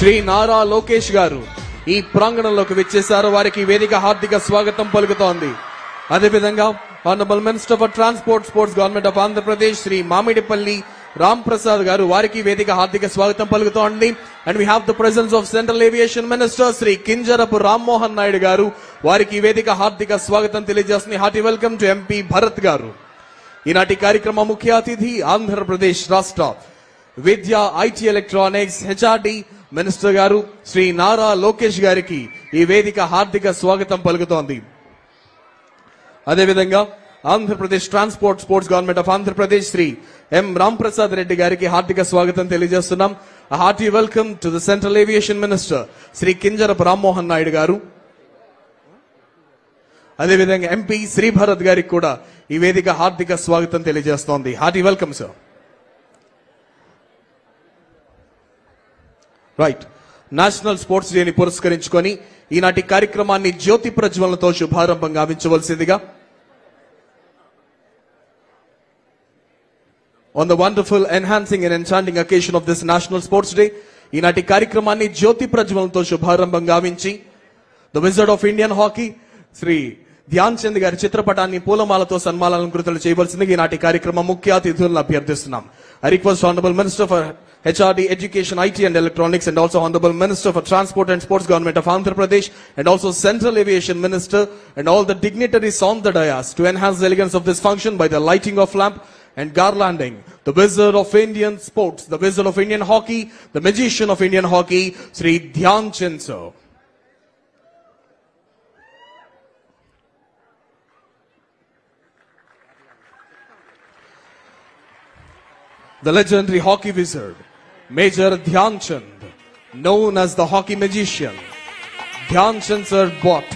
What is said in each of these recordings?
శ్రీ నారా లోకేష్ గారు ఈ ప్రాంగణంలోకి విచ్చేశారు. వారికి వేదిక హార్దిక స్వాగతం పలుకుతోంది. అదేవిధంగా honourable minister for transport sports government of Andhra Pradesh Shri Mamidipalli Ram Prasad garu వారికి వేదిక హార్దిక స్వాగతం పలుకుతోంది. And we have the presence of central aviation minister Shri Kinjarapu Rammohan Naidu garu వారికి వేదిక హార్దిక స్వాగతం తెలియజేస్తుంది. Hearty welcome to MP Bharat garu. ఈనాటి కార్యక్రమ ముఖ్య అతిథి ఆంధ్రప్రదేశ్ రాష్ట్ర విద్య, IT, electronics, HRD minister garu Shri Nara Lokesh గారికి ఈ వేదిక హార్దిక స్వాగతం పలుకుతోంది. అదేవిధంగా Andhra Pradesh transport sports government of Andhra Pradesh Shri M Ram Prasad Reddy గారికి హార్దిక స్వాగతం తెలియజేస్తున్నాం. Hearty welcome to the central aviation minister Shri Kinjarapu Rammohan Naidu గారు. అదేవిధంగా ఎంపీ శ్రీ భరత్ గారికి కూడా ఈ వేదిక హార్దిక స్వాగతం తెలియజేస్తోంది. Hearty welcome sir. Right, national sports డేని పురస్కరించుకొని ఈనాటి కార్యక్రమాన్ని జ్యోతి ప్రజ్వలనతో శుభారంభం గావించవలసిందిగా on the wonderful enhancing and enchanting occasion of this National Sports Day, ఈనాటి కార్యక్రమాన్ని జ్యోతి ప్రజ్వలనతో శుభారంభం గావించి the wizard of Indian hockey Shri Dhyan Chand గారి చిత్రపటాన్ని పూలమాలతో సన్మానాలంకృతులు చేయవలసిందిగా ఈనాటి కార్యక్రమం ముఖ్య అతిథులను అభ్యర్థిస్తున్నాం. I request Honorable Minister for HRD, Education, IT and Electronics and also Honorable Minister for Transport and Sports Government of Andhra Pradesh and also Central Aviation Minister and all the dignitaries on the dais to enhance the elegance of this function by the lighting of lamp and garlanding the wizard of Indian sports, the wizard of Indian hockey, the magician of Indian hockey, Sri Dhyan Chand sir. The legendary hockey wizard, Major Dhyan Chand, known as the hockey magician. Dhyan Chand sir brought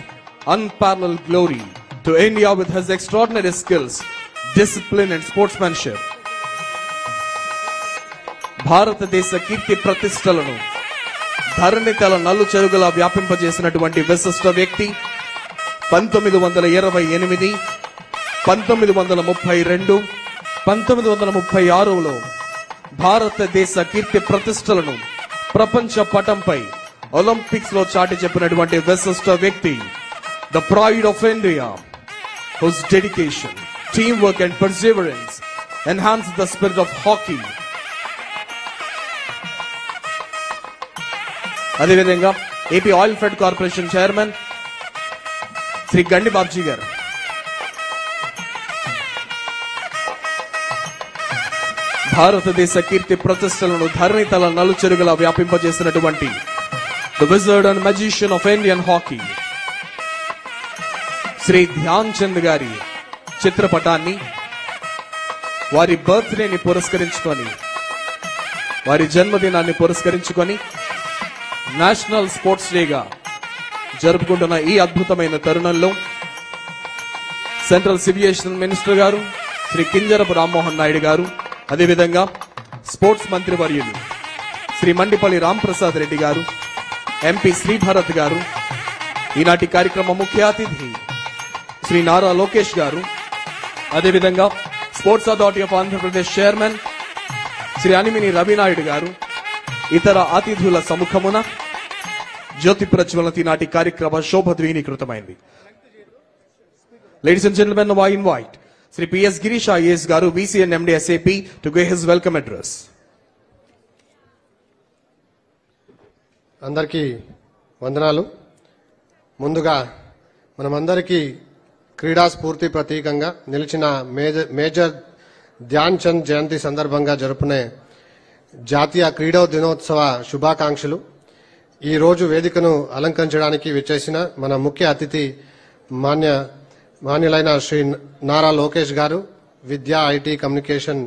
unparalleled glory to India with his extraordinary skills, discipline and sportsmanship. భారతదేశ కీర్తి ప్రతిష్టలను ధరణితల నలు చెరుగులా వ్యాపింపజేసినటువంటి విశిష్ట వ్యక్తి 1928, 1932, 1936లో భారతదేశ కీర్తి ప్రతిష్టలను ప్రపంచ పటంపై Olympics లో చాటి చెప్పినటువంటి విశిష్ట వ్యక్తి, the pride of India, whose dedication, teamwork and perseverance enhance the spirit of hockey. అదేవిధంగా AP oil fed corporation chairman Shri Gandi Babji గారు, భారతదేశ కీర్తి ప్రతిష్టలను ధరణితల నలుచెరుగులా వ్యాపింపజేసినటువంటి the wizard and magician of Indian hockey Shri Dhyan Chand గారి చిత్రపటాన్ని వారి బర్త్డేని పురస్కరించుకొని, వారి జన్మదినాన్ని పురస్కరించుకొని నేషనల్ స్పోర్ట్స్ డేగా జరుపుకుంటున్న ఈ అద్భుతమైన తరుణంలో central aviation minister garu Shri Kinjarapu Rammohan Naidu గారు, అదేవిధంగా స్పోర్ట్స్ మంత్రి వర్యులు శ్రీ మండిపల్లి రామ్ ప్రసాద్ రెడ్డి గారు, ఎంపీ శ్రీ భరత్ గారు, ఈనాటి కార్యక్రమ ముఖ్య అతిథి శ్రీ నారా లోకేష్ గారు, అదేవిధంగా sports authority of Andhra Pradesh chairman Shri Animini Ravi Naidu garu, ఇతర అతిథుల సముఖమున జ్యోతి ప్రజ్వలన ఈనాటి కార్యక్రమ శోభద్వీనీకృతమైంది. Ladies and gentlemen, I invite Sri P.S. Girish IAS Garu, VC and MD SAP to give his welcome address. అందరికీ వందనాలు. ముందుగా మనమందరికీ క్రీడా స్ఫూర్తి ప్రతీకంగా నిలిచిన మేజర్ ధ్యాన్ చంద్ జయంతి సందర్భంగా జరుపునే జాతీయ క్రీడా దినోత్సవ శుభాకాంక్షలు. ఈ రోజు వేదికను అలంకరించడానికి విచ్చేసిన మన ముఖ్య అతిథి మాన్యులైన శ్రీ నారా లోకేష్ గారు, విద్యా, ఐటీ, కమ్యూనికేషన్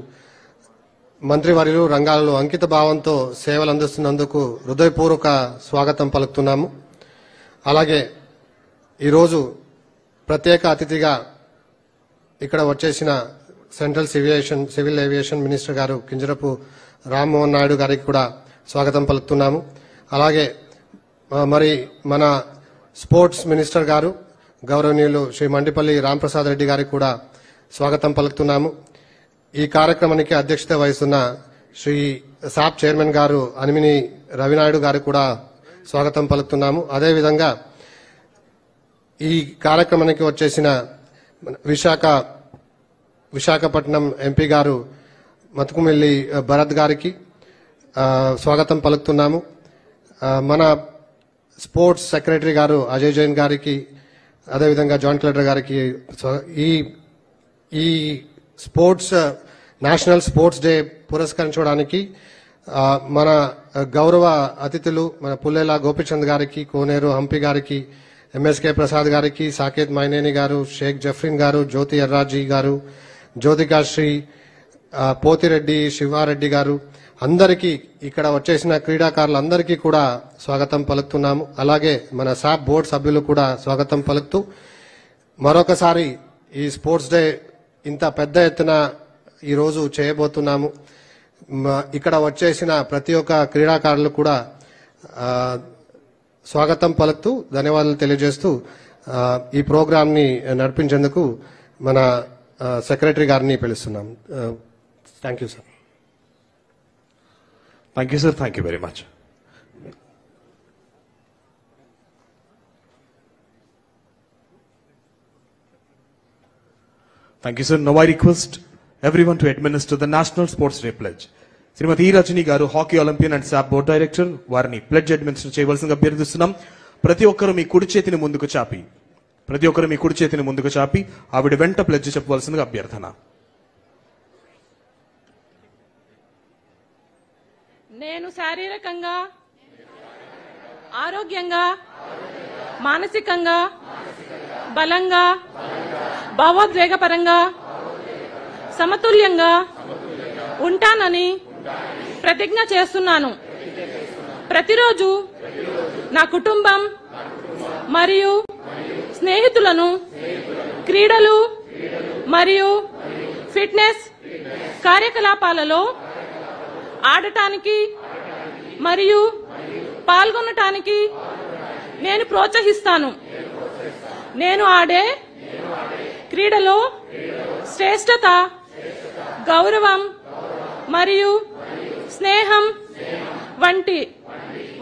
మంత్రివర్యులు రంగాలలో అంకిత భావంతో సేవలు అందిస్తున్నందుకు హృదయపూర్వక స్వాగతం పలుకుతున్నాము. అలాగే ఈరోజు ప్రత్యేక అతిథిగా ఇక్కడ వచ్చేసిన సెంట్రల్ సివిల్ ఏవియేషన్ మినిస్టర్ గారు కింజరపు రామ్మోహన్ నాయుడు గారికి కూడా స్వాగతం పలుకుతున్నాము. అలాగే మరి మన స్పోర్ట్స్ మినిస్టర్ గారు గౌరవనీయులు శ్రీ మండిపల్లి రామ్ ప్రసాద్ రెడ్డి గారికి కూడా స్వాగతం పలుకుతున్నాము. ఈ కార్యక్రమానికి అధ్యక్షత వహిస్తున్న శ్రీ సాప్ చైర్మన్ గారు అనిమిని రవినాయుడు గారికి కూడా స్వాగతం పలుకుతున్నాము. అదేవిధంగా ఈ కార్యక్రమానికి వచ్చేసిన విశాఖపట్నం ఎంపీ గారు మతుకుమిల్లి భరత్ గారికి స్వాగతం పలుకుతున్నాము. మన స్పోర్ట్స్ సెక్రటరీ గారు అజయ్ జైన్ గారికి, అదేవిధంగా జాయింట్ కలెక్టర్ గారికి ఈ స్పోర్ట్స్ నేషనల్ స్పోర్ట్స్ డే పురస్కరించడానికి మన గౌరవ అతిథులు మన పుల్లేల గోపిచంద్ గారికి, కోనేరు హంపి గారికి, ఎంఎస్కే ప్రసాద్ గారికి, సాకేత్ మైనేని గారు, షేక్ జఫ్రిన్ గారు, జ్యోతి ఎర్రాజీ గారు, జ్యోతికాశ్రీ, పోతిరెడ్డి, శివారెడ్డి గారు అందరికీ, ఇక్కడ వచ్చేసిన క్రీడాకారులందరికీ కూడా స్వాగతం పలుకుతున్నాము. అలాగే మన సాప్ బోర్డు సభ్యులు కూడా స్వాగతం పలుకుతూ మరొకసారి ఈ స్పోర్ట్స్ డే ఇంత పెద్ద ఎత్తున ఈరోజు చేయబోతున్నాము. ఇక్కడ వచ్చేసిన ప్రతి ఒక్క క్రీడాకారులు కూడా స్వాగతం పలుకుతూ ధన్యవాదాలు తెలియజేస్తూ ఈ ప్రోగ్రామ్ ని నడిపించేందుకు మన సెక్రటరీ గారిని పిలుస్తున్నాం. Thank you sir. Thank you, sir. Thank you very much. Thank you, sir. Now I request everyone to administer the National Sports Day pledge. Shrimati E Rajani garu, hockey olympian and SAAP board director, వారిని pledge administer చేయవలసిందిగా అభ్యర్థిస్తున్నాం. ప్రతి ఒక్కరూ మీ కుడి చేతిని ముందుకు చాపి ఆవిడ వెంట ప్లెడ్జ్ చెప్పవలసిందిగా అభ్యర్థన. నేను శారీరకంగా, ఆరోగ్యంగా, మానసికంగా, బలంగా, భావోద్వేగపరంగా, సమతుల్యంగా ఉంటానని ప్రతిజ్ఞ చేస్తున్నాను. ప్రతిరోజు నా కుటుంబం మరియు స్నేహితులను క్రీడలు మరియు ఫిట్నెస్ కార్యకలాపాలలో ఆడటానికి మరియు పాల్గొనటానికి నేను ప్రోత్సహిస్తాను. నేను ఆడే క్రీడలో శ్రేష్టత, గౌరవం మరియు స్నేహం వంటి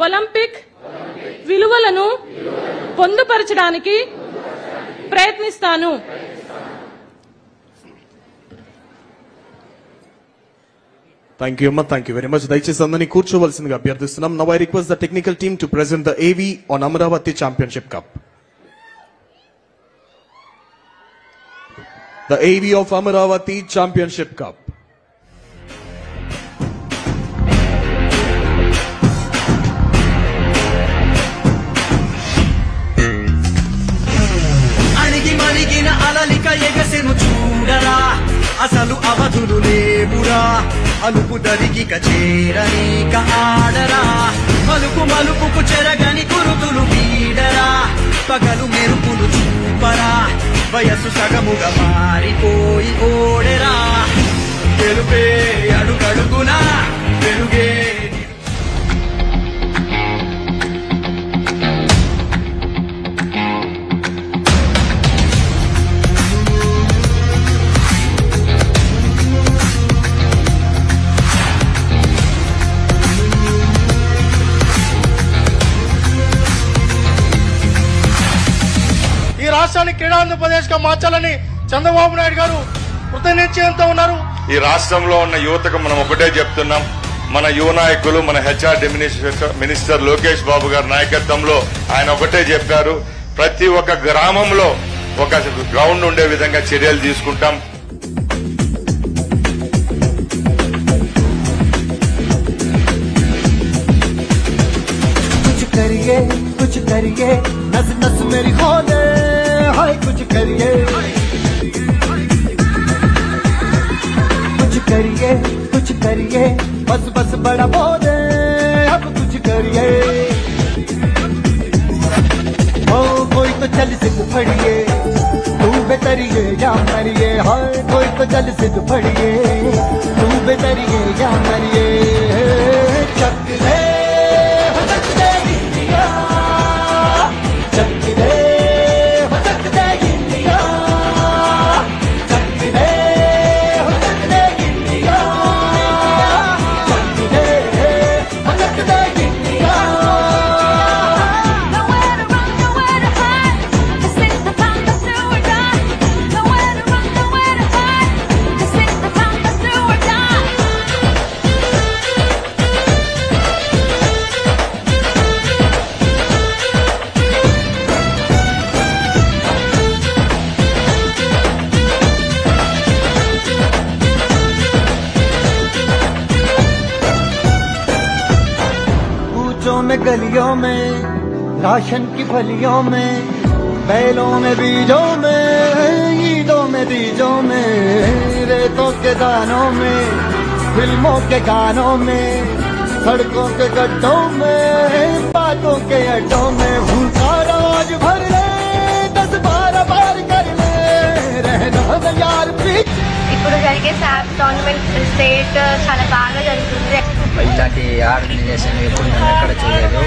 ఒలింపిక్ విలువలను పొందుపరచడానికి ప్రయత్నిస్తాను. Thank you, Amma. Thank you very much. దయచేసి అందరినీ కూర్చోవలసిందిగా అభ్యర్థిస్తున్నాం. Now I request the technical team to present the AV on Amaravati Championship Cup. The AV of Amaravati Championship Cup. అణిగిన అలలిక ఎగసెను చూడరా, అసలు అవధులు లేవురా, అలుపు దరిగిక చేరనీక ఆడరా, మలుపుకు చెరగని గురుతులు వీడరా, పగలు మెరుపులు చూపరా, వయస్సు సగముగా మారిపోయి ఓడెరా, గెలుపే అడుగడుగునా వెలుగే. రాష్ట్రాన్ని క్రీడాంధ్రప్రదేశ్ గా మార్చాలని చంద్రబాబు నాయుడు గారు కృతనిశ్చయంతో ఉన్నారు. ఈ రాష్ట్రంలో ఉన్న యువతకు మనం ఒకటే చెప్తున్నాం, మన యువ నాయకులు, మన హెచ్ఆర్డి మినిస్టర్ లోకేష్ బాబు గారి నాయకత్వంలో ఆయన ఒకటే చెప్పారు, ప్రతి ఒక్క గ్రామంలో ఒక గ్రౌండ్ ఉండే విధంగా చర్యలు తీసుకుంటాం. कुछ करिए नस नस मेरी खोले, हाय कुछ करिए बस बस बड़ा बोले, अब कुछ करिए। ओ कोई तो चल सिद्ध फड़िए, तू बेतरिए या मरिए, हाय कोई तो चल सिद्ध फड़िए, तू बेतरिए या मरिए। चक दे बगीचों में गलियों में राशन की फलियों में बैलों में बीजों में ईदों में बीजों में रेतों के दानों में फिल्मों के गानों में सड़कों के गड्ढों में बातों के अड्डों में भूखा राज भर ले 10-12 बार कर ले रहना यार प्लीज। ఇప్పుడు జరిగే శాప్ టోర్నమెంట్ స్టేట్ చాలా బాగా జరుగుతుంది. ఇలాంటి ఆర్గనైజేషన్ ఎప్పుడు నేను ఎక్కడ చేయలేదు.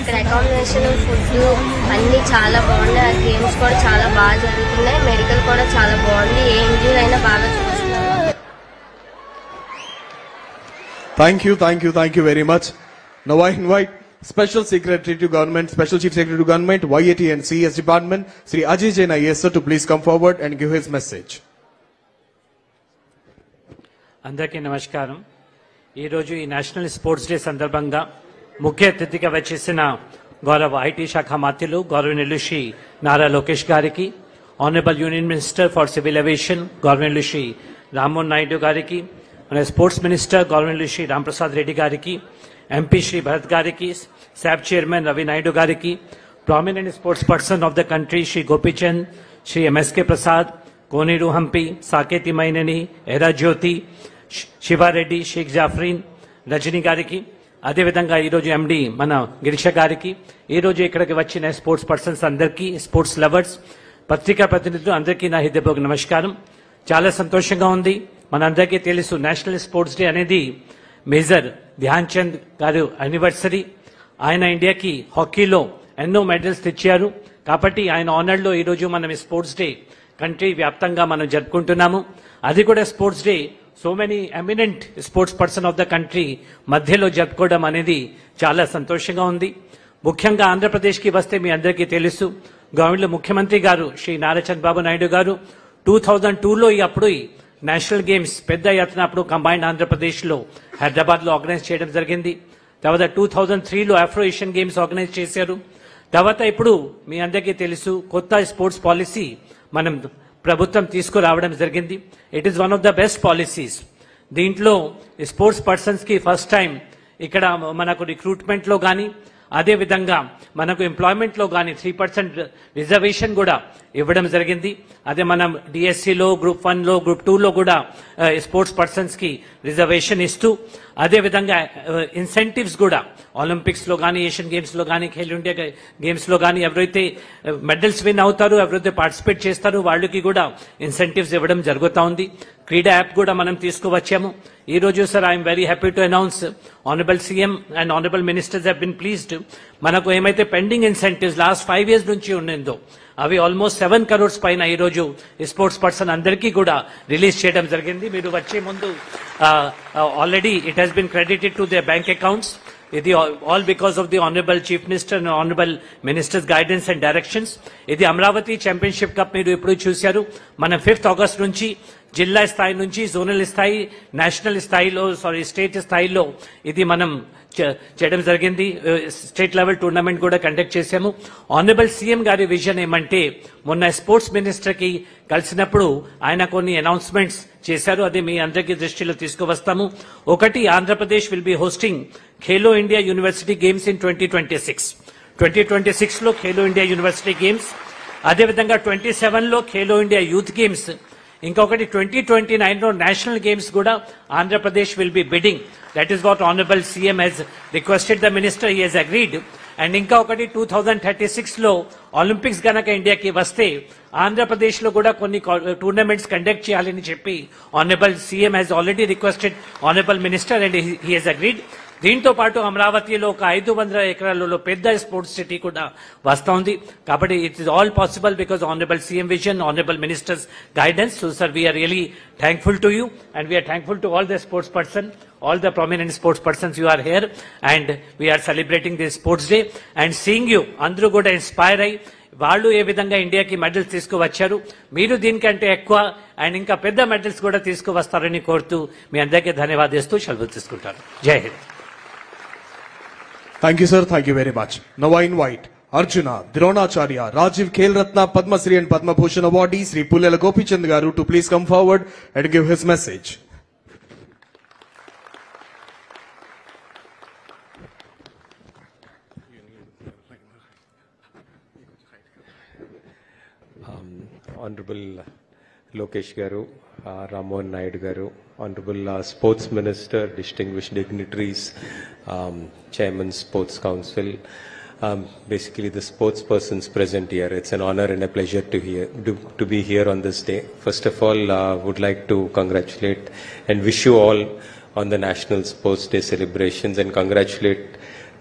ఇక్కడ అకామిడేషన్ ఫుడ్ అన్ని చాలా బాగున్నాయి. గేమ్స్ కూడా చాలా బాగా జరుగుతున్నాయి. మెడికల్ కూడా చాలా బాగుంది. ఏ ఇంజూరీ అయినా బాగా చూస్తున్నారు. Thank you very much. Now I invite Special Secretary to Government, Special Chief Secretary to Government, YAT and CS Department, Sri Ajay Jain IAS sir, to please come forward and give his message. అందరికీ నమస్కారం. ఈరోజు ఈ national sports day సందర్భంగా ముఖ్య అతిథిగా వచ్చేసిన గౌరవ IT శాఖ మంత్రులు గౌరవనీయులు శ్రీ నారా లోకేష్ గారికి, honourable union minister for civil aviation గౌరవనీయులు శ్రీ రామ్మోహన్ నాయుడు గారికి, మన స్పోర్ట్స్ మినిస్టర్ గౌరవనీయులు శ్రీ రాంప్రసాద్ రెడ్డి గారికి, ఎంపీ శ్రీ భరత్ గారికి, శాప్ చైర్మన్ రవి నాయుడు గారికి, prominent sports person of the country Shri Gopichand, Shri MSK Prasad, Koneru Humpy, Saketh Myneni, Yarra Jyothi, Sivareddy, Sheikh జాఫ్రీన్, Rajani గారికి, అదేవిధంగా ఈరోజు ఎండి మన గిరీష గారికి, ఈరోజు ఇక్కడికి వచ్చిన స్పోర్ట్స్ పర్సన్స్ అందరికీ, స్పోర్ట్స్ లవర్స్, పత్రికా ప్రతినిధులు అందరికీ నా హృదయపూర్వక నమస్కారం. చాలా సంతోషంగా ఉంది. మనందరికీ తెలుసు నేషనల్ స్పోర్ట్స్ డే అనేది మేజర్ ధ్యాన్ చంద్ గారు యానివర్సరీ. ఆయన ఇండియాకి హాకీలో ఎన్నో మెడల్స్ తెచ్చారు. కాబట్టి ఆయన ఆనర్లో ఈరోజు మనం స్పోర్ట్స్ డే కంట్రీ వ్యాప్తంగా మనం జరుపుకుంటున్నాము. అది కూడా sports day so many eminent sports person of the country మధ్యలో జరుపుకోవడం అనేది చాలా సంతోషంగా ఉంది. ముఖ్యంగా ఆంధ్రప్రదేశ్కి వస్తే మీ అందరికీ తెలుసు, గవర్నమెంట్ ముఖ్యమంత్రి గారు శ్రీ నారా చంద్రబాబు నాయుడు గారు 2002లో అప్పుడు నేషనల్ గేమ్స్ పెద్ద ఎత్తున అప్పుడు కంబైన్డ్ ఆంధ్రప్రదేశ్లో హైదరాబాద్లో ఆర్గనైజ్ చేయడం జరిగింది. తర్వాత 2003లో ఆఫ్రో ఏషియన్ గేమ్స్ ఆర్గనైజ్ చేశారు. తర్వాత ఇప్పుడు మీ అందరికీ తెలుసు కొత్త స్పోర్ట్స్ పాలసీ మనం ప్రభుత్వం తీసుకురావడం జరిగింది. It is one of the best policies. దీంట్లో స్పోర్ట్స్ పర్సన్స్ కి ఫస్ట్ టైం ఇక్కడ మనకు రిక్రూట్మెంట్ లో కానీ అదేవిధంగా మనకు ఎంప్లాయ్మెంట్ లో కానీ 3% రిజర్వేషన్ కూడా ఇవ్వడం జరిగింది. అదే మనం డిఎస్సిలో గ్రూప్ 1లో గ్రూప్ 2లో కూడా స్పోర్ట్స్ పర్సన్స్ కి రిజర్వేషన్ ఇస్తూ అదేవిధంగా ఇన్సెంటివ్స్ కూడా ఒలింపిక్స్ లో కానీ ఏషియన్ గేమ్స్ లో కానీ ఖేలో ఇండియా గేమ్స్ లో కానీ ఎవరైతే మెడల్స్ విన్ అవుతారో ఎవరైతే పార్టిసిపేట్ చేస్తారో వాళ్ళకి కూడా ఇన్సెంటివ్స్ ఇవ్వడం జరుగుతూ ఉంది. క్రీడా యాప్ కూడా మనం తీసుకువచ్చాము. ఈ రోజు sir I'm very happy to announce honourable CM and honourable ministers have been pleased. మనకు ఏమైతే పెండింగ్ ఇన్సెంటివ్స్ లాస్ట్ 5 years నుంచి ఉన్నదో అవి ఆల్మోస్ట్ 7 crores పైన ఈ రోజు స్పోర్ట్స్ పర్సన్ అందరికీ కూడా రిలీజ్ చేయడం జరిగింది. మీరు వచ్చే ముందు already it has been credited to their bank accounts. ఇది all because of the honourable chief minister and honourable ministers guidance and directions. ఇది అమరావతి ఛాంపియన్షిప్ కప్ మీరు ఎప్పుడు చూశారు. మనం 5th August నుంచి జిల్లా స్థాయి నుంచి జోనల్ స్థాయి, నేషనల్ స్థాయిలో స్టేట్ స్థాయిలో ఇది మనం చేయడం జరిగింది. స్టేట్ లెవెల్ టోర్నమెంట్ కూడా కండక్ట్ చేశాము. ఆనరబుల్ సీఎం గారి విజన్ ఏమంటే మొన్న స్పోర్ట్స్ మినిస్టర్ కి కలిసినప్పుడు ఆయన కొన్ని అనౌన్స్మెంట్స్ చేశారు. అది మీ అందరికీ దృష్టిలో తీసుకువస్తాము. ఒకటి, Andhra Pradesh will be hosting Khelo India university games in 2026. 2026లో ఖేలో ఇండియా యూనివర్సిటీ గేమ్స్, అదేవిధంగా 27లో ఖేలో ఇండియా యూత్ గేమ్స్, ఇంకొకటి 2029లో నేషనల్ గేమ్స్ కూడా Andhra Pradesh will be bidding. That is what honourable CM has requested the minister, he has agreed. And ఇంకా ఒకటి 2036లో Olympics గనక ఇండియాకి వస్తే ఆంధ్రప్రదేశ్లో కూడా కొన్ని టోర్నమెంట్స్ కండక్ట్ చేయాలని చెప్పి honourable CM has already requested honourable minister and he has agreed. దీంతో పాటు అమరావతిలో ఒక 500 ఎకరాలలో పెద్ద స్పోర్ట్స్ సిటీ కూడా వస్తోంది. కాబట్టి it is all possible because honourable CM vision, honourable ministers guidance. So sir, we are really thankful to you and we are thankful to all the sports person, all the prominent sports persons you are here, and we are celebrating this sports day and seeing you andru kuda inspire ayi వాళ్ళు ఏ విధంగా ఇండియాకి medals తీసుకువచ్చారు, మీరు దీనికంటే ఎక్కువ and ఇంకా పెద్ద medals కూడా తీసుకువస్తారని కోరుతూ మీ అందరికీ ధన్యవాదాలు సెలవు తీసుకుంటాను. జై Hind. Thank you, sir. Thank you very much. Now I invite Arjuna, Dronacharya, Rajiv Khel Ratna, Padma Shri and Padma Bhushan awardee Sri Pullela Gopichand garu to please come forward and give his message. Honorable Lokesh Garu, Rammohan Naidu Garu, Honorable Sports Minister, distinguished dignitaries, Chairman Sports Council, basically the sports persons present here. It's an honor and a pleasure to be here on this day. First of all, would like to congratulate and wish you all on the National Sports Day celebrations and congratulate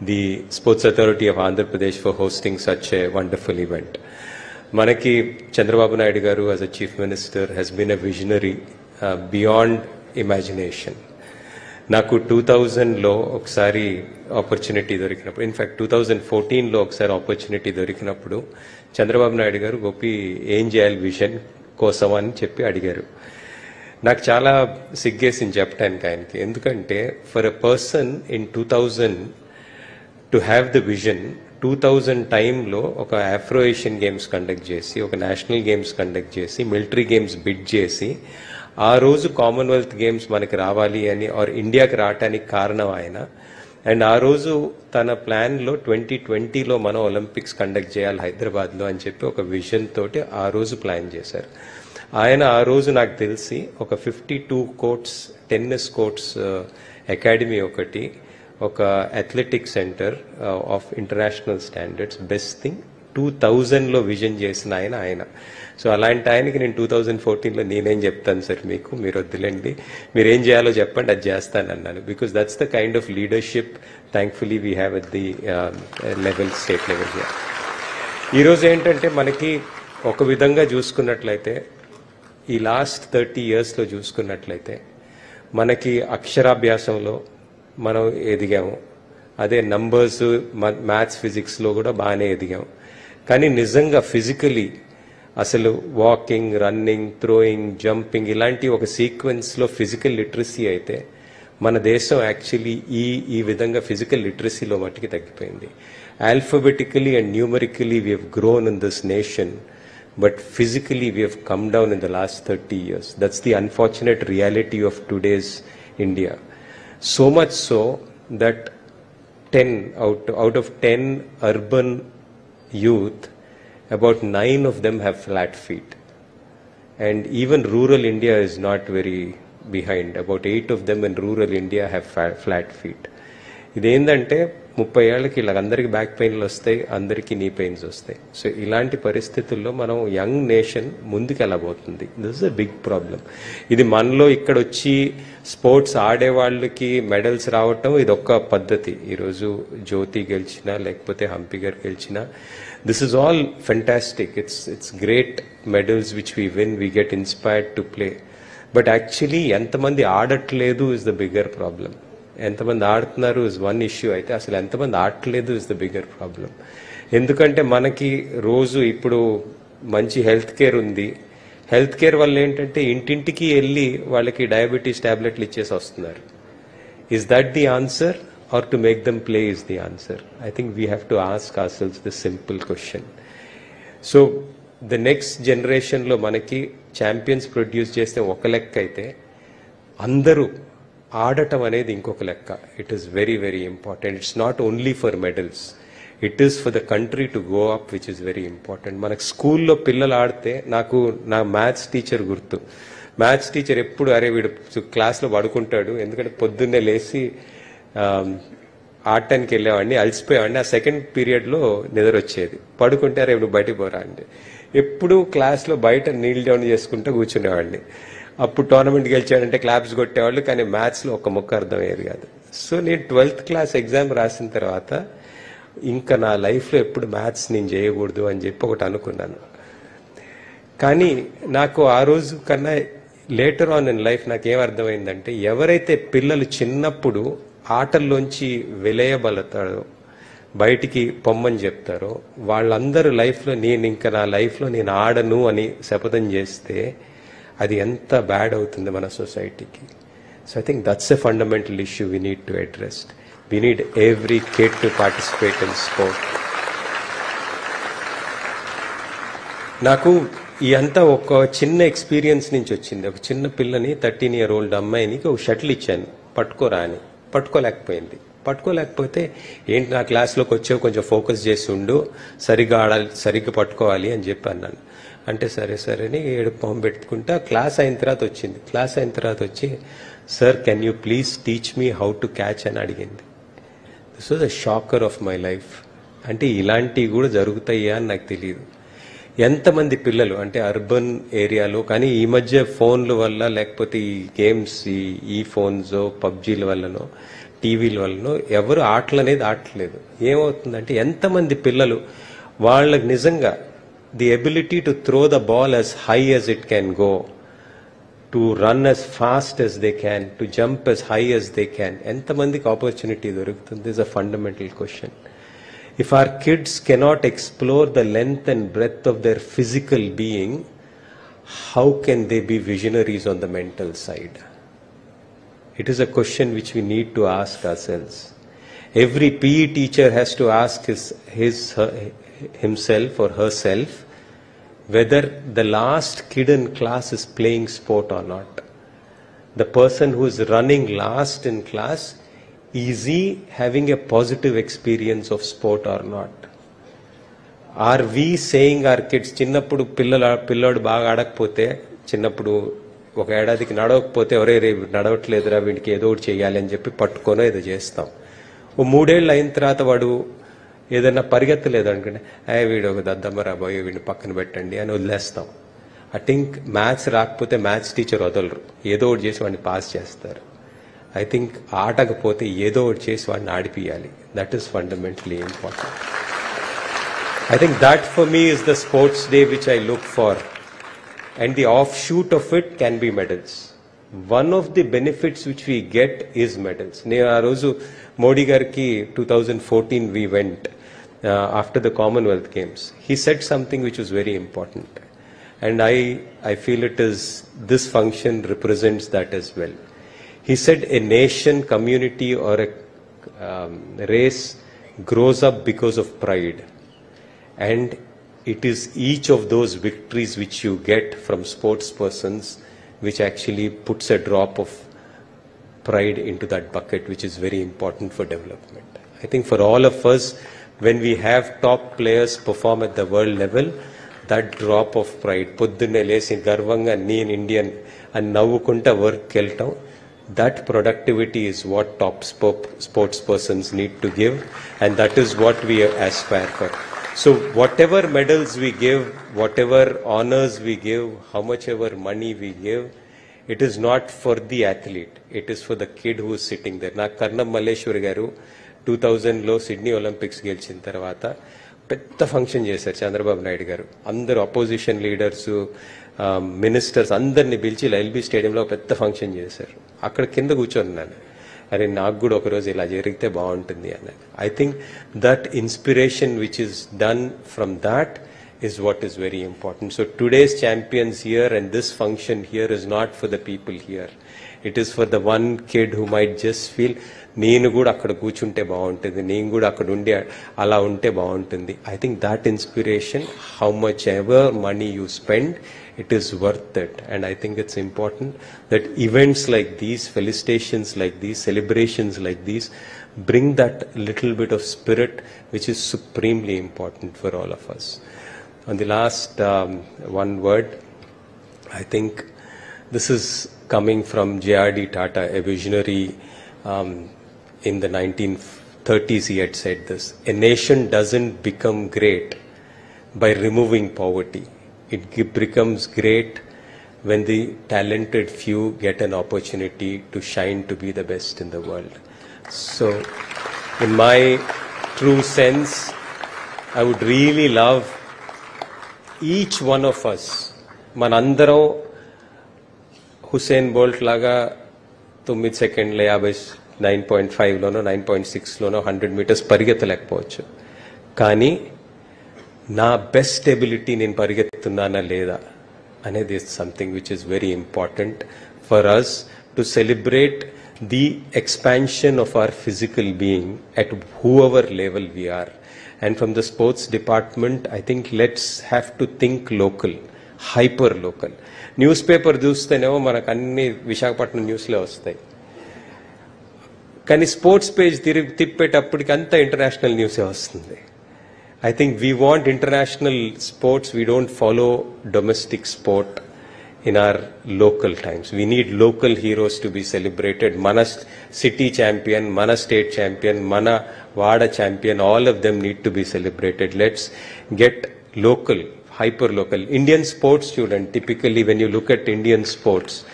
the Sports Authority of Andhra Pradesh for hosting such a wonderful event. Manaki Chandrababu Naidu Garu as a Chief Minister has been a visionary beyond imagination. నాకు 2000లో ఒకసారి opportunity దొరికినప్పుడు, in fact 2014లో ఒకసారి opportunity దొరికినప్పుడు చంద్రబాబు నాయుడు గారు గోపి ఏం చేయాలి vision కోసం అని చెప్పి అడిగారు. నాకు చాలా సిగ్గేసింది చెప్పడానికి ఆయనకి. ఎందుకంటే for a person in 2000 to have the vision, 2000 టైంలో ఒక ఆఫ్రో ఏషియన్ గేమ్స్ కండక్ట్ చేసి, ఒక నేషనల్ గేమ్స్ కండక్ట్ చేసి, మిలిటరీ గేమ్స్ బిడ్ చేసి, ఆ రోజు కామన్వెల్త్ గేమ్స్ మనకి రావాలి అని ఆర్ ఇండియాకి రావటానికి కారణం ఆయన. అండ్ ఆ రోజు తన ప్లాన్లో 2020లో మనం ఒలింపిక్స్ కండక్ట్ చేయాలి హైదరాబాద్లో అని చెప్పి ఒక విజన్ తోటి ఆ రోజు ప్లాన్ చేశారు. ఆయన ఆ రోజు నాకు తెలిసి ఒక 52 కోర్ట్స్, టెన్నిస్ కోర్ట్స్ అకాడమీ ఒకటి, ఒక athletic centre of international standards, best thing 2000లో విజన్ చేసిన ఆయన. సో అలాంటి ఆయనకి నేను 2014లో నేనేం చెప్తాను సార్ మీకు, మీరు వద్దులేండి, మీరు ఏం చేయాలో చెప్పండి, అది చేస్తాను అన్నాను. Because that's the kind of leadership thankfully we have at the level, state level here. ఈరోజు ఏంటంటే మనకి ఒక విధంగా చూసుకున్నట్లయితే ఈ లాస్ట్ 30 yearsలో చూసుకున్నట్లయితే మనకి అక్షరాభ్యాసంలో మనం ఎదిగాము, అదే నంబర్స్, మ్యాథ్స్, ఫిజిక్స్లో కూడా బాగానే ఎదిగాము. కానీ నిజంగా ఫిజికలీ అసలు వాకింగ్, రన్నింగ్, థ్రోయింగ్, జంపింగ్ ఇలాంటి ఒక సీక్వెన్స్లో ఫిజికల్ లిటరసీ అయితే మన దేశం యాక్చువల్లీ ఈ విధంగా ఫిజికల్ లిటరసీలో మట్టుకి తగ్గిపోయింది. Alphabetically and numerically we have grown in this nation, but physically we have come down in the last 30 years. That's the unfortunate reality of today's India. So much so that 10 out of 10 urban youth, about 9 of them have flat feet. And even rural India is not very behind. About 8 of them in rural India have flat feet. ఇదేంటంటే 30 ఏళ్ళకి ఇలా అందరికి back పెయిన్లు వస్తాయి, అందరికీ నీ pains వస్తాయి. So ఇలాంటి పరిస్థితుల్లో మనం యంగ్ నేషన్ ముందుకు వెళ్ళబోతుంది. This is a big problem. ఇది మనలో ఇక్కడ వచ్చి స్పోర్ట్స్ ఆడేవాళ్ళకి మెడల్స్ రావటం ఇది ఒక్క పద్ధతి. ఈరోజు జ్యోతి గెలిచినా లేకపోతే హంపి గారు గెలిచినా, this is all fantastic. It's great medals which we win, we get inspired to play. But actually ఎంతమంది ఆడట్లేదు ఇస్ ద బిగ్గర్ ప్రాబ్లం. ఎంతమంది ఆడుతున్నారు ఇస్ వన్ ఇష్యూ, అయితే అసలు ఎంతమంది ఆడట్లేదు ఇస్ ద బిగ్గర్ ప్రాబ్లం. ఎందుకంటే మనకి రోజు ఇప్పుడు మంచి హెల్త్ కేర్ ఉంది. హెల్త్ కేర్ వల్ల ఏంటంటే ఇంటింటికి వెళ్ళి వాళ్ళకి డయాబెటీస్ టాబ్లెట్లు ఇచ్చేసి వస్తున్నారు. Is that the answer or to make them play is the answer? I think we have to ask hour selves this simple question. So the next జనరేషన్లో మనకి ఛాంపియన్స్ ప్రొడ్యూస్ చేస్తే ఒక లెక్క అయితే, అందరూ ఆడటం అనేది ఇంకొక లెక్క. It is very very important. It's not only for medals, it is for the country to go up, which is very important. మనకు స్కూల్లో పిల్లలు ఆడితే, నాకు నా మ్యాథ్స్ టీచర్ గుర్తు. మ్యాథ్స్ టీచర్ ఎప్పుడు అరే వీడు క్లాస్లో పడుకుంటాడు, ఎందుకంటే పొద్దున్నే లేచి ఆడటానికి వెళ్ళేవాడిని, అలసిపోయేవాడిని. ఆ సెకండ్ పీరియడ్లో నిద్ర వచ్చేది, పడుకుంటే అరే నువ్వు బయటికి పోరా అంటే ఎప్పుడు క్లాస్లో బయట నీల్ డౌన్ చేసుకుంటూ కూర్చునేవాడిని. అప్పుడు టోర్నమెంట్ గెలిచాడంటే క్లాప్స్ కొట్టేవాళ్ళు, కానీ మ్యాథ్స్లో ఒక ముక్క అర్థమయ్యేది కాదు. సో నేను 12th క్లాస్ ఎగ్జామ్ రాసిన తర్వాత ఇంకా నా లైఫ్లో ఎప్పుడు మ్యాథ్స్ నేను చేయకూడదు అని చెప్పి ఒకటి అనుకున్నాను. కానీ నాకు ఆ రోజు కన్నా లేటర్ ఆన్ ఇన్ లైఫ్ నాకేం అర్థమైందంటే, ఎవరైతే పిల్లలు చిన్నప్పుడు ఆటల్లోంచి వెలయబడతారో, బయటికి పొమ్మని చెప్తారో, వాళ్ళందరూ లైఫ్లో నేను ఇంకా నా లైఫ్లో నేను ఆడను అని శపథం చేస్తే అది ఎంత బ్యాడ్ అవుతుంది మన సొసైటీకి. So I think that's a fundamental issue we need to address. We need every kid to participate in sport. నాకు ఈ అంతా ఒక చిన్న ఎక్స్పీరియన్స్ నుంచి వచ్చింది. ఒక చిన్న పిల్లని 13-year-old అమ్మాయినికి ఒక షటిల్ ఇచ్చాను, పట్టుకోరా అని. పట్టుకోలేకపోయింది. పట్టుకోలేకపోతే ఏంటి నా క్లాస్లోకి వచ్చావు, కొంచెం ఫోకస్ చేసి ఉండు, సరిగ్గా ఆడాలి, సరిగ్గా పట్టుకోవాలి అని చెప్పి అన్నాను. అంటే సరే సరే అని ఏడుపు పెట్టుకుంటా క్లాస్ అయిన తర్వాత వచ్చింది. క్లాస్ అయిన తర్వాత వచ్చి, sir can you please teach me how to catch అని అడిగింది. This was a shocker of my life. అంటే ఇలాంటివి కూడా జరుగుతాయా అని నాకు తెలియదు. ఎంతమంది పిల్లలు అంటే అర్బన్ ఏరియాలో, కానీ ఈ మధ్య ఫోన్ల వల్ల లేకపోతే ఈ గేమ్స్ ఈ ఫోన్స్ పబ్జీల వల్లనో టీవీల వల్లనో ఎవరు ఆటలు అనేది ఆడట్లేదు. ఏమవుతుందంటే ఎంతమంది పిల్లలు వాళ్ళకి నిజంగా the ability to throw the ball as high as it can go, to run as fast as they can, to jump as high as they can, ఎంతమందికి ఆపర్చునిటీ దొరుకుతుంది? is a fundamental question. If our kids cannot explore the length and breadth of their physical being, how can they be visionaries on the mental side? It is a question which we need to ask ourselves. Every PE teacher has to ask himself or herself whether the last kid in class is playing sport or not. The person who is running last in class, is he having a positive experience of sport or not? Are we saying our kids, చిన్నప్పుడు పిల్లోడు బాగా ఆడకపోతే, చిన్నప్పుడు ఒక ఏడాదికి నడవకపోతే ఒరే రే నడవట్లేదురా వీడికి ఏదో ఒకటి చేయాలి అని చెప్పి పట్టుకోనో ఏదో చేస్తాం. ఓ 3 ఏళ్ళు అయిన తర్వాత వాడు ఏదైనా పరిగెత్తలేదు అనుకుంటే, వీడు ఒక దద్దమ్మరా బాయ్ వీడిని పక్కన పెట్టండి అని వదిలేస్తాం. ఐ థింక్ మ్యాథ్స్ రాకపోతే మ్యాథ్స్ టీచర్ వదలరు, ఏదో ఒకటి చేసి వాడిని పాస్ చేస్తారు. ఐ థింక్ ఆటకపోతే ఏదో ఒకటి చేసి వాడిని ఆడిపియాలి. That is fundamentally important. I think that for me is the sports day which I look for, and the offshoot of it can be medals. One of the benefits which we get is medals. Nenu aa roju Modi garki 2014 we went after the Commonwealth Games. He said something which was very important, and I feel it is this function represents that as well. He said a nation, community or a race grows up because of pride. And it is each of those victories which you get from sports persons which actually puts a drop of pride into that bucket, which is very important for development. I think for all of us, when we have top players perform at the world level, that drop of pride, poddunne lesi garvanga neen Indian and navvukunta work keltam, that productivity is what top sports persons need to give, and that is what we aspire for. So whatever medals we give, whatever honors we give, how much ever money we give, it is not for the athlete. It is for the kid who is sitting there. Na Karnam Malleshwari garu 2000 lo Sydney Olympics గెలిచిన తర్వాత పెద్ద function చేశారు చంద్రబాబు నాయుడు గారు. అందరు opposition leaders, ministers అందరిని పిలిచి LB స్టేడియంలో పెద్ద ఫంక్షన్ చేశారు. అక్కడ కింద కూర్చొన్నాను, అరే నాకు కూడా ఒకరోజు ఇలా జరిగితే బాగుంటుంది అన్నది. I think that inspiration which is done from that is what is very important. So today's champions here and this function here is not for the people here. It is for the one kid who might just feel, నేను కూడా అక్కడ కూర్చుంటే బాగుంటుంది, నేను కూడా అక్కడ ఉండి అలా ఉంటే బాగుంటుంది. I think that inspiration, how much ever money you spend, it is worth it. And I think it's important that events like these, felicitations like these, celebrations like these, bring that little bit of spirit which is supremely important for all of us. On the last one word, I think this is coming from J.R.D. Tata, a visionary. In the 1930s he had said this: a nation doesn't become great by removing poverty. It becomes great when the talented few get an opportunity to shine to be the best in the world. So in my true sense, I would really love each one of us, manandaram Usain Bolt laga 9 సెకండ్ల 9.5 లోనో 9.6 లోనో 100 metres పరిగెత్తలేకపోవచ్చు, కానీ నా best ability నేను పరిగెత్తున్నానా లేదా అనేది is something which is very important for us to celebrate the expansion of our physical being at whoever level we are. And from the sports department, I think let's have to think local, hyper local. Newspaper చూస్తేనేమో మనకు అన్ని విశాఖపట్నం న్యూస్లే వస్తాయి, కానీ sports page తిప్పేటప్పటికి అంతా international న్యూసే వస్తుంది. I think we want international sports. We don't follow domestic sport in our local times. We need local heroes to be celebrated. Mana city champion, Mana state champion, Mana Vada champion, all of them need to be celebrated. Let's get local, hyper local. Indian sports student, typically when you look at Indian sports,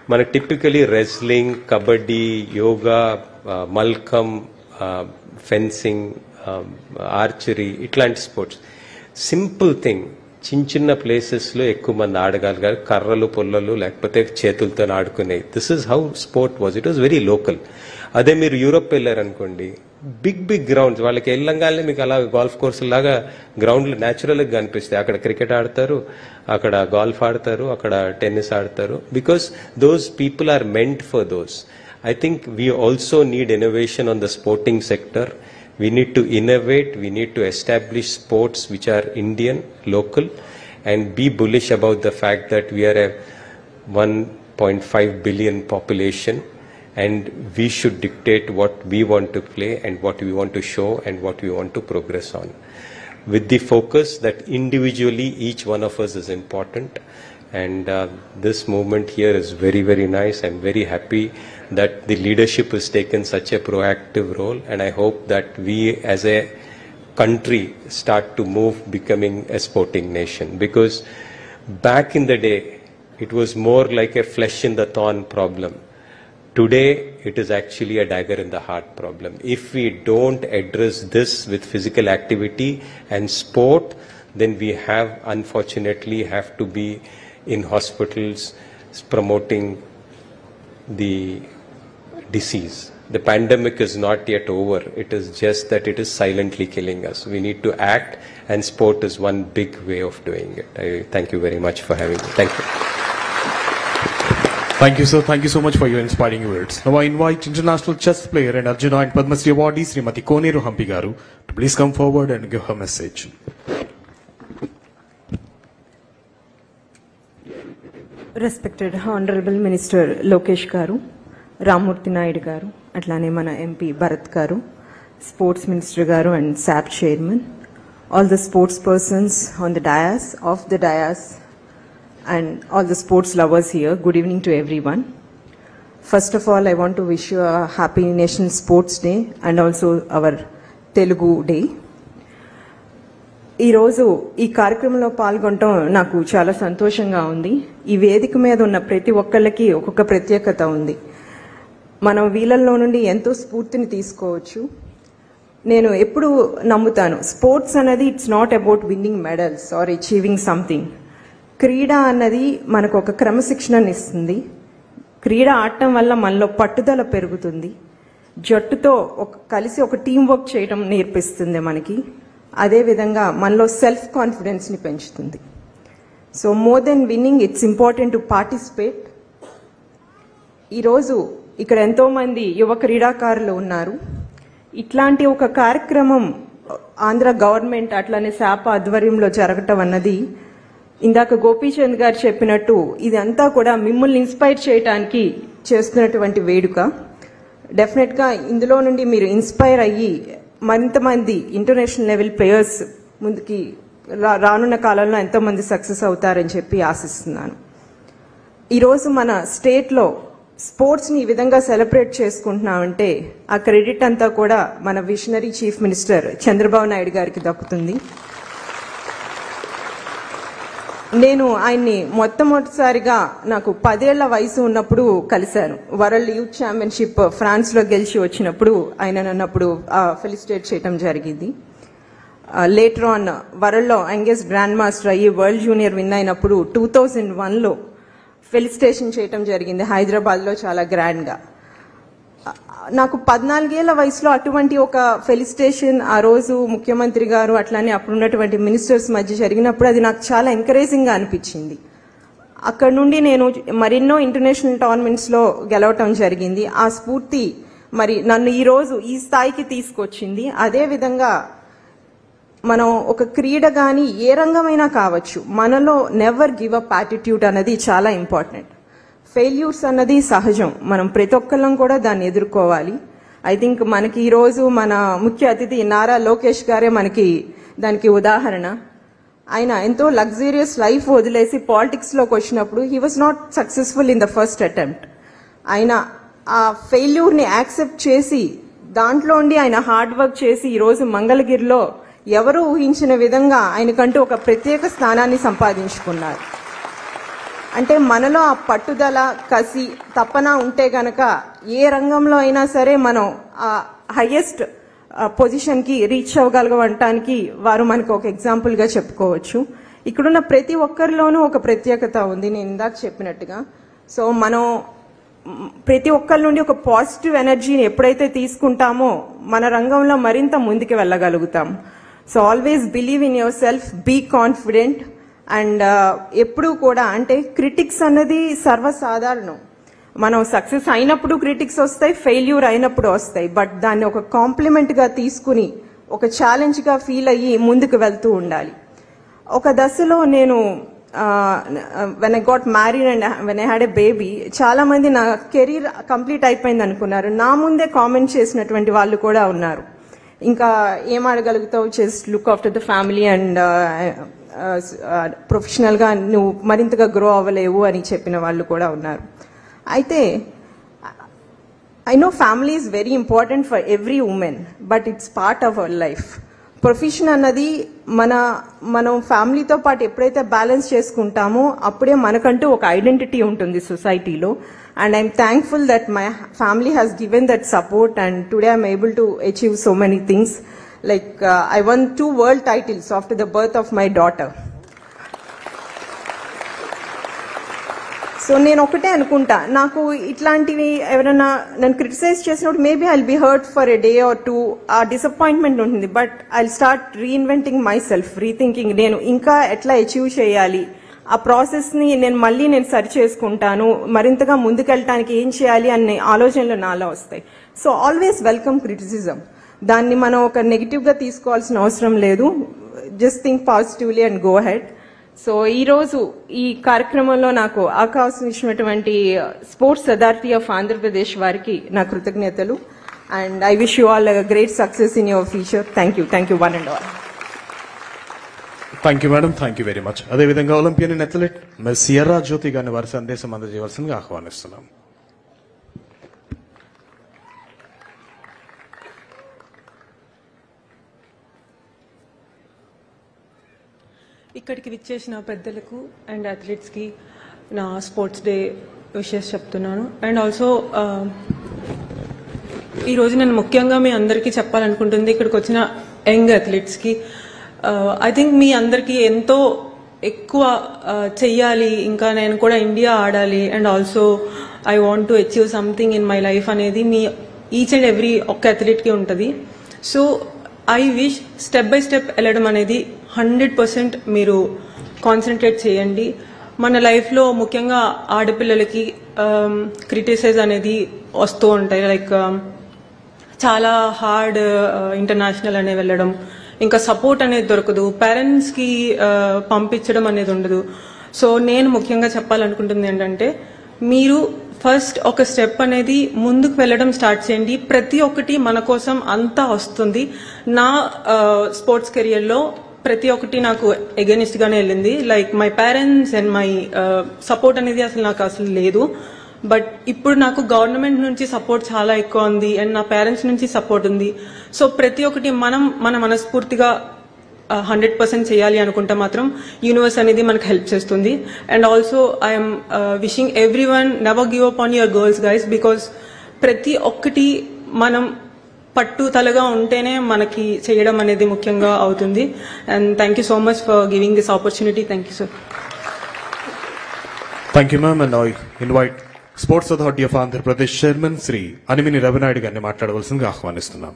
Mana typically wrestling, kabaddi, yoga, malkham, fencing, archery ఇట్లాంటి sports simple thing చిన్న ప్లేసెస్లో ఎక్కువ మంది ఆడగలిగారు కర్రలు పొల్లలు లేకపోతే చేతులతో ఆడుకునేవి this is how sport was it was very local అదే మీరు యూరోప్ వెళ్ళారనుకోండి బిగ్ గ్రౌండ్స్ వాళ్ళకి వెళ్ళంగానే మీకు అలా గోల్ఫ్ కోర్సు లాగా గ్రౌండ్లు న్యాచురల్గా కనిపిస్తాయి అక్కడ క్రికెట్ ఆడతారు అక్కడ గోల్ఫ్ ఆడతారు అక్కడ టెన్నిస్ ఆడతారు because those people are meant for those I think we also need innovation on the sporting sector. We need to innovate, we need to establish sports which are Indian, local, and be bullish about the fact that we are a 1.5 billion population and we should dictate what we want to play and what we want to show and what we want to progress on. With the focus that individually each one of us is important. And this movement here is very, very nice. I'm very happy that the leadership has taken such a proactive role. And I hope that we as a country start to move becoming a sporting nation. Because back in the day, it was more like a flesh in the thorn problem. Today, it is actually a dagger in the heart problem. If we don't address this with physical activity and sport, then we unfortunately have to be in hospitals promoting the disease. The pandemic is not yet over. It is just that it is silently killing us. We need to act, and sport is one big way of doing it. I thank you very much for having me. Thank you. Thank you, sir. Thank you so much for your inspiring words. Now I invite international chess player and Arjuna and Padma Shri awardee Srimati Koneru Hampi garu to please come forward and give her message. Respected Honorable Minister Lokesh Garu, Ramurthy Naidu Garu, atlane mana MP Bharat Garu, Sports Minister Garu and SAP Chairman, all the sports persons on the dais, off the dais, and all the sports lovers here, good evening to everyone. First of all, I want to wish you a happy National Sports Day and also our Telugu Day. ఈరోజు ఈ కార్యక్రమంలో పాల్గొనడం నాకు చాలా సంతోషంగా ఉంది. ఈ వేదిక మీద ఉన్న ప్రతి ఒక్కళ్ళకి ఒక్కొక్క ప్రత్యేకత ఉంది. మనం వీళ్ళల్లో నుండి ఎంతో స్ఫూర్తిని తీసుకోవచ్చు. నేను ఎప్పుడు నమ్ముతాను స్పోర్ట్స్ అన్నది it's not about winning medals or achieving something. క్రీడ అన్నది మనకు ఒక క్రమశిక్షణని ఇస్తుంది. క్రీడ ఆడటం వల్ల మనలో పట్టుదల పెరుగుతుంది. జట్టుతో కలిసి ఒక టీం వర్క్ చేయడం నేర్పిస్తుంది మనకి. అదేవిధంగా మనలో సెల్ఫ్ కాన్ఫిడెన్స్ని పెంచుతుంది. So more than winnowing it's important to participate. ఈరోజు ఇక్కడ ఎంతోమంది యువ క్రీడాకారులు ఉన్నారు. ఇట్లాంటి ఒక కార్యక్రమం ఆంధ్ర గవర్నమెంట్ అట్లానే శాప ఆధ్వర్యంలో జరగటం అన్నది ఇందాక గోపీచంద్ గారు చెప్పినట్టు ఇదంతా కూడా మిమ్మల్ని ఇన్స్పైర్ చేయడానికి చేస్తున్నటువంటి వేడుక. డెఫినెట్గా ఇందులో నుండి మీరు ఇన్స్పైర్ అయ్యి మరింతమంది ఇంటర్నేషనల్ లెవెల్ ప్లేయర్స్ ముందుకి రానున్న కాలంలో ఎంతోమంది సక్సెస్ అవుతారని చెప్పి ఆశిస్తున్నాను. ఈరోజు మన స్టేట్లో స్పోర్ట్స్ని ఈ విధంగా సెలబ్రేట్ చేసుకుంటున్నామంటే ఆ క్రెడిట్ అంతా కూడా మన visionary chief minister Chandrababu Naidu గారికి దక్కుతుంది. నేను ఆయన్ని మొట్టమొదటిసారిగా నాకు 10 ఏళ్ల వయసు ఉన్నప్పుడు కలిశాను. వరల్డ్ యూత్ ఛాంపియన్షిప్ ఫ్రాన్స్లో గెలిచి వచ్చినప్పుడు ఆయన నన్నప్పుడు ఫెలిసిటేట్ చేయడం జరిగింది. లేటర్ ఆన్ వరల్డ్లో యంగెస్ట్ గ్రాండ్ మాస్టర్ అయ్యి వరల్డ్ జూనియర్ విన్ అయినప్పుడు 2001లో ఫెలిసిటేషన్ చేయడం జరిగింది హైదరాబాద్లో చాలా గ్రాండ్గా. నాకు 14 ఏళ్ల వయసులో అటువంటి ఒక ఫెలిసిటేషన్ ఆ రోజు ముఖ్యమంత్రి గారు అట్లానే అప్పుడున్నటువంటి మినిస్టర్స్ మధ్య జరిగినప్పుడు అది నాకు చాలా ఎంకరేజింగ్గా అనిపించింది. అక్కడ నుండి నేను మరెన్నో ఇంటర్నేషనల్ టోర్నమెంట్స్లో గెలవటం జరిగింది. ఆ స్ఫూర్తి మరి నన్ను ఈరోజు ఈ స్థాయికి తీసుకొచ్చింది. అదేవిధంగా మనం ఒక క్రీడ కానీ ఏ రంగమైనా కావచ్చు, మనలో నెవర్ గివ్ అప్ యాటిట్యూడ్ అనేది చాలా ఇంపార్టెంట్. ఫెయిల్యూర్స్ అన్నది సహజం, మనం ప్రతి ఒక్కళ్ళం కూడా దాన్ని ఎదుర్కోవాలి. ఐ థింక్ మనకి ఈరోజు మన ముఖ్య అతిథి నారా లోకేష్ గారే మనకి దానికి ఉదాహరణ. ఆయన ఎంతో లగ్జూరియస్ లైఫ్ వదిలేసి పాలిటిక్స్లోకి వచ్చినప్పుడు he was not successful in the first attempt. ఆయన ఆ ఫెయిల్యూర్ని యాక్సెప్ట్ చేసి దాంట్లో ఉండి ఆయన హార్డ్ వర్క్ చేసి ఈరోజు మంగళగిరిలో ఎవరూ ఊహించిన విధంగా ఆయనకంటూ ఒక ప్రత్యేక స్థానాన్ని సంపాదించుకున్నారు. అంటే మనలో ఆ పట్టుదల, కసి, తపన ఉంటే గనక ఏ రంగంలో అయినా సరే మనం ఆ హైయెస్ట్ పొజిషన్కి రీచ్ అవ్వగలగటానికి వారు మనకు ఒక ఎగ్జాంపుల్గా చెప్పుకోవచ్చు. ఇక్కడున్న ప్రతి ఒక్కరిలోనూ ఒక ప్రత్యేకత ఉంది, నేను ఇందాక చెప్పినట్టుగా. సో మనం ప్రతి ఒక్కరి నుండి ఒక పాజిటివ్ ఎనర్జీని ఎప్పుడైతే తీసుకుంటామో మన రంగంలో మరింత ముందుకు వెళ్ళగలుగుతాం. So always believe in yourself, be confident. And ఎప్పుడూ కూడా అంటే క్రిటిక్స్ అన్నది సర్వసాధారణం. మనం సక్సెస్ అయినప్పుడు క్రిటిక్స్ వస్తాయి, ఫెయిల్యూర్ అయినప్పుడు వస్తాయి. బట్ దాన్ని ఒక కాంప్లిమెంట్గా తీసుకుని ఒక ఛాలెంజ్గా ఫీల్ అయ్యి ముందుకు వెళ్తూ ఉండాలి. ఒక దశలో నేను when I got married and when I had a baby, చాలా మంది నా కెరీర్ కంప్లీట్ అయిపోయింది అనుకున్నారు. నా ముందే కామెంట్ చేసినటువంటి వాళ్ళు కూడా ఉన్నారు. ఇంకా ఏం అడగలుగుతావు, just look after the family and ప్రొఫెషనల్గా నువ్వు మరింతగా గ్రో అవ్వలేవు అని చెప్పిన వాళ్ళు కూడా ఉన్నారు. అయితే I know family is very important for every women, but it's part of our life. Profession అన్నది మనం ఫ్యామిలీతో పాటు ఎప్పుడైతే బ్యాలెన్స్ చేసుకుంటామో అప్పుడే మనకంటూ ఒక ఐడెంటిటీ ఉంటుంది సొసైటీలో. And I'm thankful that my family has given that support and today I'm able to achieve so many things. Like I won 2 world titles after the birth of my daughter. So నేను ఒకటే అనుకుంటా, నాకు ఇట్లాంటివి ఎవరైనా నన్ను criticise చేసినప్పుడు maybe I'll be hurt for a day or 2, ఆ disappointment ఉంటుంది. But I'll start reinventing my self, rethinking, నేను ఇంకా ఎట్లా అచీవ్ చేయాలి, ఆ ప్రాసెస్ని నేను సరి చేసుకుంటాను, మరింతగా ముందుకెళ్ళటానికి ఏం చేయాలి అనే ఆలోచనలు నాలో వస్తాయి. So always welcome criticism. దాన్ని మనం ఒక నెగిటివ్గా తీసుకోవాల్సిన అవసరం లేదు. Just think positively and go head. So ఈరోజు ఈ కార్యక్రమంలో నాకు అవకాశం ఇచ్చినటువంటి స్పోర్ట్స్ అథారిటీ ఆఫ్ ఆంధ్రప్రదేశ్ వారికి నా కృతజ్ఞతలు. And I wish you all great success in your future. Thank you one and all. Thank you madam, thank you very much. అదేవిధంగా ఒలింపియన్ అథ్లెట్ మిస్ సియర్రా జ్యోతి గారిని వారి సందేశం అందజేయవలసిందిగా ఆహ్వానిస్తున్నాం. ఇక్కడికి విచ్చేసిన పెద్దలకు అండ్ అథ్లెట్స్కి నా స్పోర్ట్స్ డే విషెస్ చెప్తున్నాను. అండ్ ఆల్సో ఈరోజు నేను ముఖ్యంగా మీ అందరికీ చెప్పాలనుకుంటుంది ఇక్కడికి వచ్చిన యంగ్ అథ్లెట్స్కి, ఐ థింక్ మీ అందరికీ ఎంతో ఎక్కువ చెయ్యాలి, ఇంకా నేను కూడా ఇండియా ఆడాలి, and also I want to achieve something in my life అనేది మీ ఈచ్ అండ్ ఎవ్రీ ఒక్క అథ్లెట్కి ఉంటుంది. So I wish step by step వెళ్ళడం అనేది 100% మీరు కాన్సన్ట్రేట్ చేయండి. మన లైఫ్లో ముఖ్యంగా ఆడపిల్లలకి క్రిటిసైజ్ అనేది వస్తూ ఉంటాయి. లైక్ చాలా హార్డ్ ఇంటర్నేషనల్ అనే వెళ్ళడం, ఇంకా సపోర్ట్ అనేది దొరకదు, పేరెంట్స్కి పంపించడం అనేది ఉండదు. సో నేను ముఖ్యంగా చెప్పాలనుకుంటుంది ఏంటంటే, మీరు ఫస్ట్ ఒక స్టెప్ అనేది ముందుకు వెళ్ళడం స్టార్ట్ చేయండి. ప్రతి ఒక్కటి మన కోసం అంతా వస్తుంది. నా స్పోర్ట్స్ కెరియర్లో ప్రతి ఒక్కటి నాకు ఎగెనిస్ట్ గానే వెళ్ళింది. Like my parents and my support అనేది నాకు అసలు లేదు. బట్ ఇప్పుడు నాకు గవర్నమెంట్ నుంచి సపోర్ట్ చాలా ఎక్కువ ఉంది అండ్ నా పేరెంట్స్ నుంచి సపోర్ట్ ఉంది. సో ప్రతి ఒక్కటి మన మనస్ఫూర్తిగా 100% చేయాలి అనుకుంటే మాత్రం యూనివర్స్ అనేది మనకు హెల్ప్ చేస్తుంది. And also I'm wishing every one never give up on your girls guys, because ప్రతి ఒక్కటి మనం పట్టుదలగా ఉంటేనే మనకి చేయడం అనేది ముఖ్యంగా అవుతుంది. And thank you so much for giving this opportunity. Thank you sir. Thank you ma'am. And I invite sports authority of Andhra Pradesh chairman Shri Animini Ravi Naidu గారిని మాట్లాడవలసిందిగా ఆహ్వానిస్తున్నాం.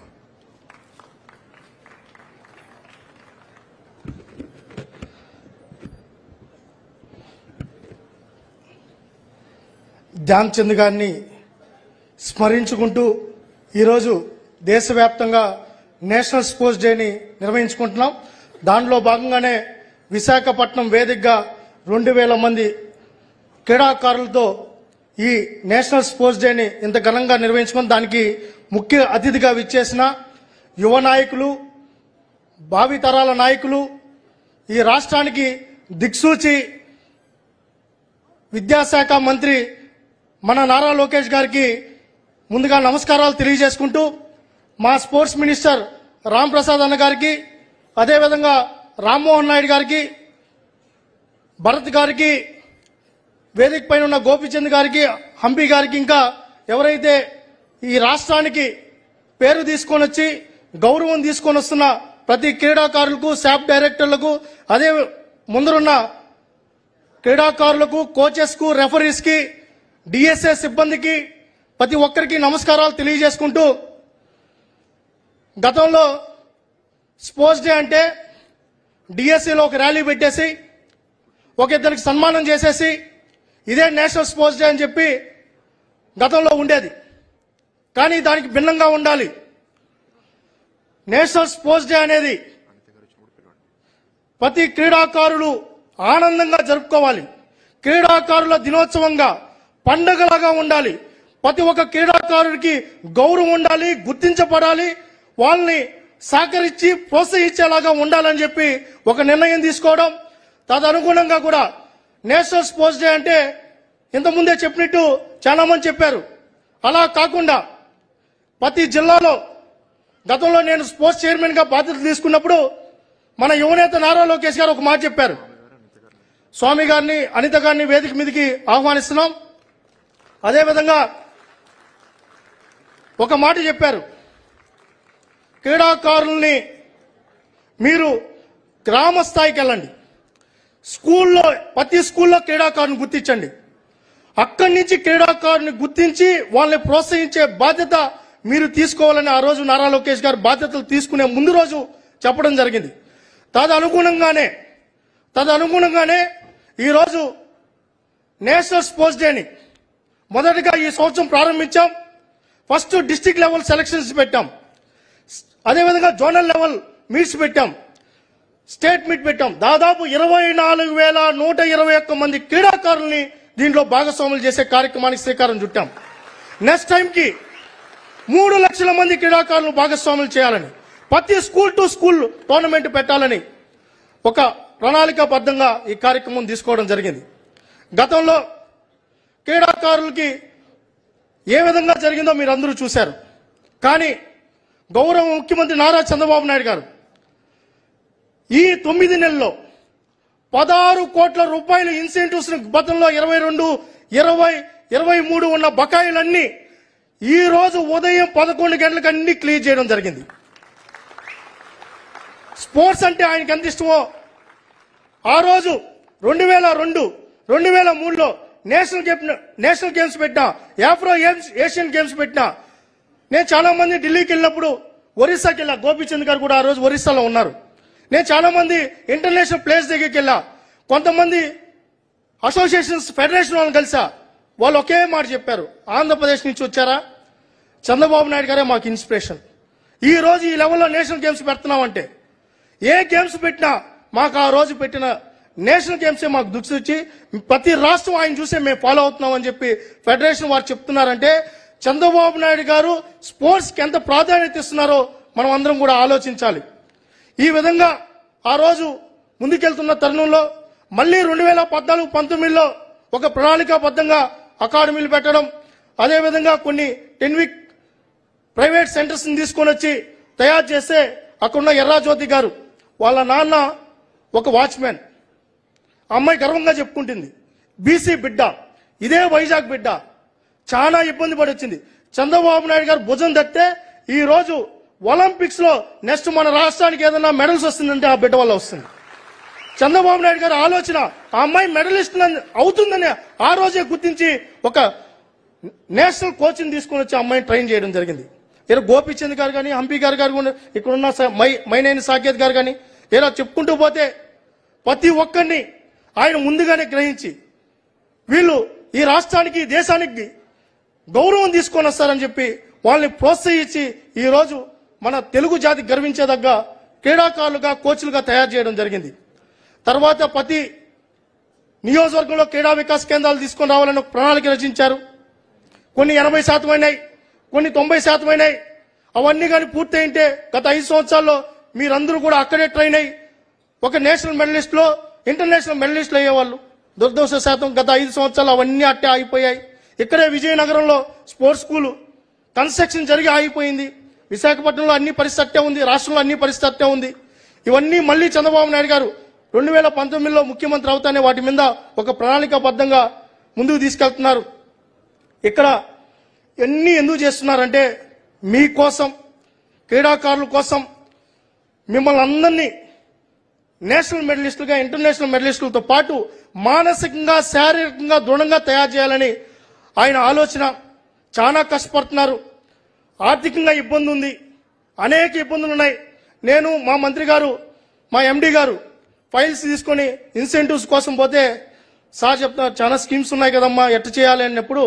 ధ్యాన్ చంద్ గారిని స్మరించుకుంటూ ఈరోజు దేశవ్యాప్తంగా నేషనల్ స్పోర్ట్స్ డేని నిర్వహించుకుంటున్నాం. దానిలో భాగంగానే విశాఖపట్నం వేదికగా 2000 మంది క్రీడాకారులతో ఈ నేషనల్ స్పోర్ట్స్ డేని ఇంత ఘనంగా నిర్వహించుకుని దానికి ముఖ్య అతిథిగా విచ్చేసిన యువ నాయకులు, భావితరాల నాయకులు, ఈ రాష్ట్రానికి దిక్సూచి విద్యాశాఖ మంత్రి మన నారా లోకేష్ గారికి ముందుగా నమస్కారాలు తెలియజేసుకుంటూ, మా స్పోర్ట్స్ మినిస్టర్ రామ్ ప్రసాద్ అన్న గారికి, అదేవిధంగా రామ్మోహన్ నాయుడు గారికి, భరత్ గారికి, వేదిక పైన ఉన్న గోపిచంద్ గారికి, హంపి గారికి, ఇంకా ఎవరైతే ఈ రాష్ట్రానికి పేరు తీసుకొని వచ్చి గౌరవం తీసుకొని వస్తున్న ప్రతి క్రీడాకారులకు, శాప్ డైరెక్టర్లకు, అదే ముందరున్న క్రీడాకారులకు, కోచెస్కు, రెఫరీస్కి, డిఎస్ఏ సిబ్బందికి ప్రతి ఒక్కరికి నమస్కారాలు తెలియజేసుకుంటూ, గతంలో స్పోర్ట్స్ డే అంటే డిఎస్ఏలో ఒక ర్యాలీ పెట్టేసి ఒక ఇద్దరికి సన్మానం చేసేసి ఇదే నేషనల్ స్పోర్ట్స్ డే అని చెప్పి గతంలో ఉండేది. కానీ దానికి భిన్నంగా ఉండాలి. నేషనల్ స్పోర్ట్స్ డే అనేది ప్రతి క్రీడాకారులు ఆనందంగా జరుపుకోవాలి. క్రీడాకారుల దినోత్సవంగా, పండగలాగా ఉండాలి. ప్రతి ఒక్క క్రీడాకారుడికి గౌరవం ఉండాలి, గుర్తించబడాలి, వాళ్ళని సహకరించి ప్రోత్సహించేలాగా ఉండాలని చెప్పి ఒక నిర్ణయం తీసుకోవడం. తదనుగుణంగా కూడా నేషనల్ స్పోర్ట్స్ డే అంటే ఇంతకుముందే చెప్పినట్టు చాలా మంది చెప్పారు. అలా కాకుండా ప్రతి జిల్లాలో, గతంలో నేను స్పోర్ట్స్ చైర్మన్ గా బాధ్యతలు తీసుకున్నప్పుడు మన యువనేత నారా లోకేష్ గారు ఒక మాట చెప్పారు. స్వామి గారిని, అనిత గారిని వేదిక మీదకి ఆహ్వానిస్తున్నాం. అదేవిధంగా ఒక మాట చెప్పారు, క్రీడాకారుల్ని మీరు గ్రామ స్థాయికి వెళ్ళండి, స్కూల్లో ప్రతి స్కూల్లో క్రీడాకారుని గుర్తించండి, అక్కడి నుంచి క్రీడాకారుని గుర్తించి వాళ్ళని ప్రోత్సహించే బాధ్యత మీరు తీసుకోవాలని ఆ రోజు నారా లోకేష్ గారు బాధ్యతలు తీసుకునే ముందు రోజు చెప్పడం జరిగింది. తదనుగుణంగానే ఈరోజు నేషనల్ స్పోర్ట్స్ డేని మొదటిగా ఈ సంవత్సరం ప్రారంభించాం. ఫస్ట్ డిస్ట్రిక్ట్ లెవెల్ సెలక్షన్స్ పెట్టాం, అదేవిధంగా జోనల్ లెవెల్ మీట్స్ పెట్టాం, స్టేట్ మీట్ పెట్టాం. దాదాపు 24,121 మంది క్రీడాకారుల్ని దీంట్లో భాగస్వాములు చేసే కార్యక్రమానికి శ్రీకారం చుట్టాం. నెక్స్ట్ టైంకి 3 లక్షల మంది క్రీడాకారులను భాగస్వాములు చేయాలని, ప్రతి స్కూల్ టు స్కూల్ టోర్నమెంట్ పెట్టాలని ఒక ప్రణాళికాబద్ధంగా ఈ కార్యక్రమం తీసుకోవడం జరిగింది. గతంలో క్రీడాకారులకి ఏ విధంగా జరిగిందో మీరు అందరూ చూశారు. కానీ గౌరవ ముఖ్యమంత్రి నారా చంద్రబాబు నాయుడు గారు ఈ 9 నెలల్లో 16 కోట్ల రూపాయల ఇన్సెంటివ్స్ గతంలో 22, 20, 23 ఉన్న బకాయిలన్నీ ఈ రోజు ఉదయం 11 గంటలకు అన్ని క్లియర్ చేయడం జరిగింది. స్పోర్ట్స్ అంటే ఆయనకి ఎంత ఇష్టమో ఆ రోజు 2002, 2003లో నేషనల్ గేమ్స్ పెట్టినా, ఆఫ్రో ఏషియన్ గేమ్స్ పెట్టినా, నేను చాలా మంది ఢిల్లీకి వెళ్ళినప్పుడు ఒరిస్సాకి వెళ్ళా, గోపిచంద్ గారు కూడా ఆ రోజు ఒరిస్సాలో ఉన్నారు. నేను చాలా మంది ఇంటర్నేషనల్ ప్లేస్ దగ్గరికి వెళ్ళా, కొంతమంది అసోసియేషన్స్ ఫెడరేషన్ వాళ్ళని కలిసా. వాళ్ళు ఒకే మాట చెప్పారు, ఆంధ్రప్రదేశ్ నుంచి వచ్చారా, చంద్రబాబు నాయుడు గారే మాకు ఇన్స్పిరేషన్. ఈ రోజు ఈ లెవెల్లో నేషనల్ గేమ్స్ పెడుతున్నామంటే, ఏ గేమ్స్ పెట్టినా మాకు ఆ రోజు పెట్టిన నేషనల్ గేమ్సే మాకు దిక్సూచి, ప్రతి రాష్ట్రం ఆయన చూసే మేము ఫాలో అవుతున్నాం అని చెప్పి ఫెడరేషన్ వారు చెప్తున్నారంటే చంద్రబాబు నాయుడు గారు స్పోర్ట్స్ కి ఎంత ప్రాధాన్యత ఇస్తున్నారో మనం అందరం కూడా ఆలోచించాలి. ఈ విధంగా ఆ రోజు ముందుకెళ్తున్న తరుణంలో మళ్ళీ 2014-19లో ఒక ప్రణాళికాబద్ధంగా అకాడమీలు పెట్టడం, అదేవిధంగా కొన్ని 10 వీక్ ప్రైవేట్ సెంటర్స్ ని తీసుకొని వచ్చి తయారు చేస్తే, అక్కడున్న ఎర్రాజ్యోతి గారు వాళ్ళ నాన్న ఒక వాచ్మెన్, అమ్మాయి గర్వంగా చెప్పుకుంటుంది, బీసీ బిడ్డ, ఇదే వైజాగ్ బిడ్డ, చాలా ఇబ్బంది పడి వచ్చింది. చంద్రబాబు నాయుడు గారు భుజం తట్టే ఈ రోజు ఒలింపిక్స్ లో నెక్స్ట్ మన రాష్ట్రానికి ఏదైనా మెడల్స్ వస్తుందంటే ఆ బిడ్డ వల్ల వస్తుంది. చంద్రబాబు నాయుడు గారి ఆలోచన ఆ అమ్మాయి మెడలిస్ట్ అవుతుందని ఆ రోజే గుర్తించి ఒక నేషనల్ కోచింగ్ తీసుకుని వచ్చి అమ్మాయిని ట్రైన్ చేయడం జరిగింది. ఇలా గోపిచంద్ గారు కానీ, హంపి గారు కానీ, ఇక్కడున్న మైనేని సాకేత్ గారు కానీ, ఇలా చెప్పుకుంటూ పోతే ప్రతి ఒక్కరిని ఆయన ముందుగానే గ్రహించి వీళ్ళు ఈ రాష్ట్రానికి, దేశానికి గౌరవం తీసుకొని వస్తారని చెప్పి వాళ్ళని ప్రోత్సహించి ఈ రోజు మన తెలుగు జాతి గర్వించేదగ్గ క్రీడాకారులుగా, కోచ్లుగా తయారు చేయడం జరిగింది. తర్వాత ప్రతి నియోజకవర్గంలో క్రీడా వికాస్ కేంద్రాలు తీసుకొని రావాలని ఒక ప్రణాళిక రచించారు. కొన్ని 80% అయినాయి, కొన్ని 90% అయినాయి. అవన్నీ కానీ పూర్తయింటే గత 5 సంవత్సరాల్లో మీరందరూ కూడా అక్కడే ట్రైన్ అయ్యి ఒక నేషనల్ మెడలిస్ట్లో ఇంటర్నేషనల్ మెడలిస్టులు అయ్యేవాళ్ళు. దురదృష్టశాతం గత 5 సంవత్సరాలు అవన్నీ అట్టే ఆగిపోయాయి. ఇక్కడే విజయనగరంలో స్పోర్ట్స్ స్కూల్ కన్స్ట్రక్షన్ జరిగి ఆగిపోయింది. విశాఖపట్నంలో అన్ని పరిస్థితి అట్టే ఉంది, రాష్ట్రంలో అన్ని పరిస్థితి అట్టే ఉంది. ఇవన్నీ మళ్ళీ చంద్రబాబు నాయుడు గారు 2019లో ముఖ్యమంత్రి అవుతానే వాటి మీద ఒక ప్రణాళికాబద్ధంగా ముందుకు తీసుకెళ్తున్నారు. ఇక్కడ ఎన్ని ఎందుకు చేస్తున్నారంటే మీకోసం, క్రీడాకారుల కోసం, మిమ్మల్ని అందరినీ నేషనల్ మెడలిస్టులుగా ఇంటర్నేషనల్ మెడలిస్టులతో పాటు మానసికంగా శారీరకంగా దృఢంగా తయారు చేయాలని ఆయన ఆలోచన. చాలా కష్టపడుతున్నారు. ఆర్థికంగా ఇబ్బంది ఉంది, అనేక ఇబ్బందులు ఉన్నాయి. నేను మా మంత్రి గారు, మా ఎండి గారు ఫైల్స్ తీసుకొని ఇన్సెంటివ్స్ కోసం పోతే సార్ చెప్తారు చాలా స్కీమ్స్ ఉన్నాయి కదమ్మా ఎట్ట చేయాలి అన్నప్పుడు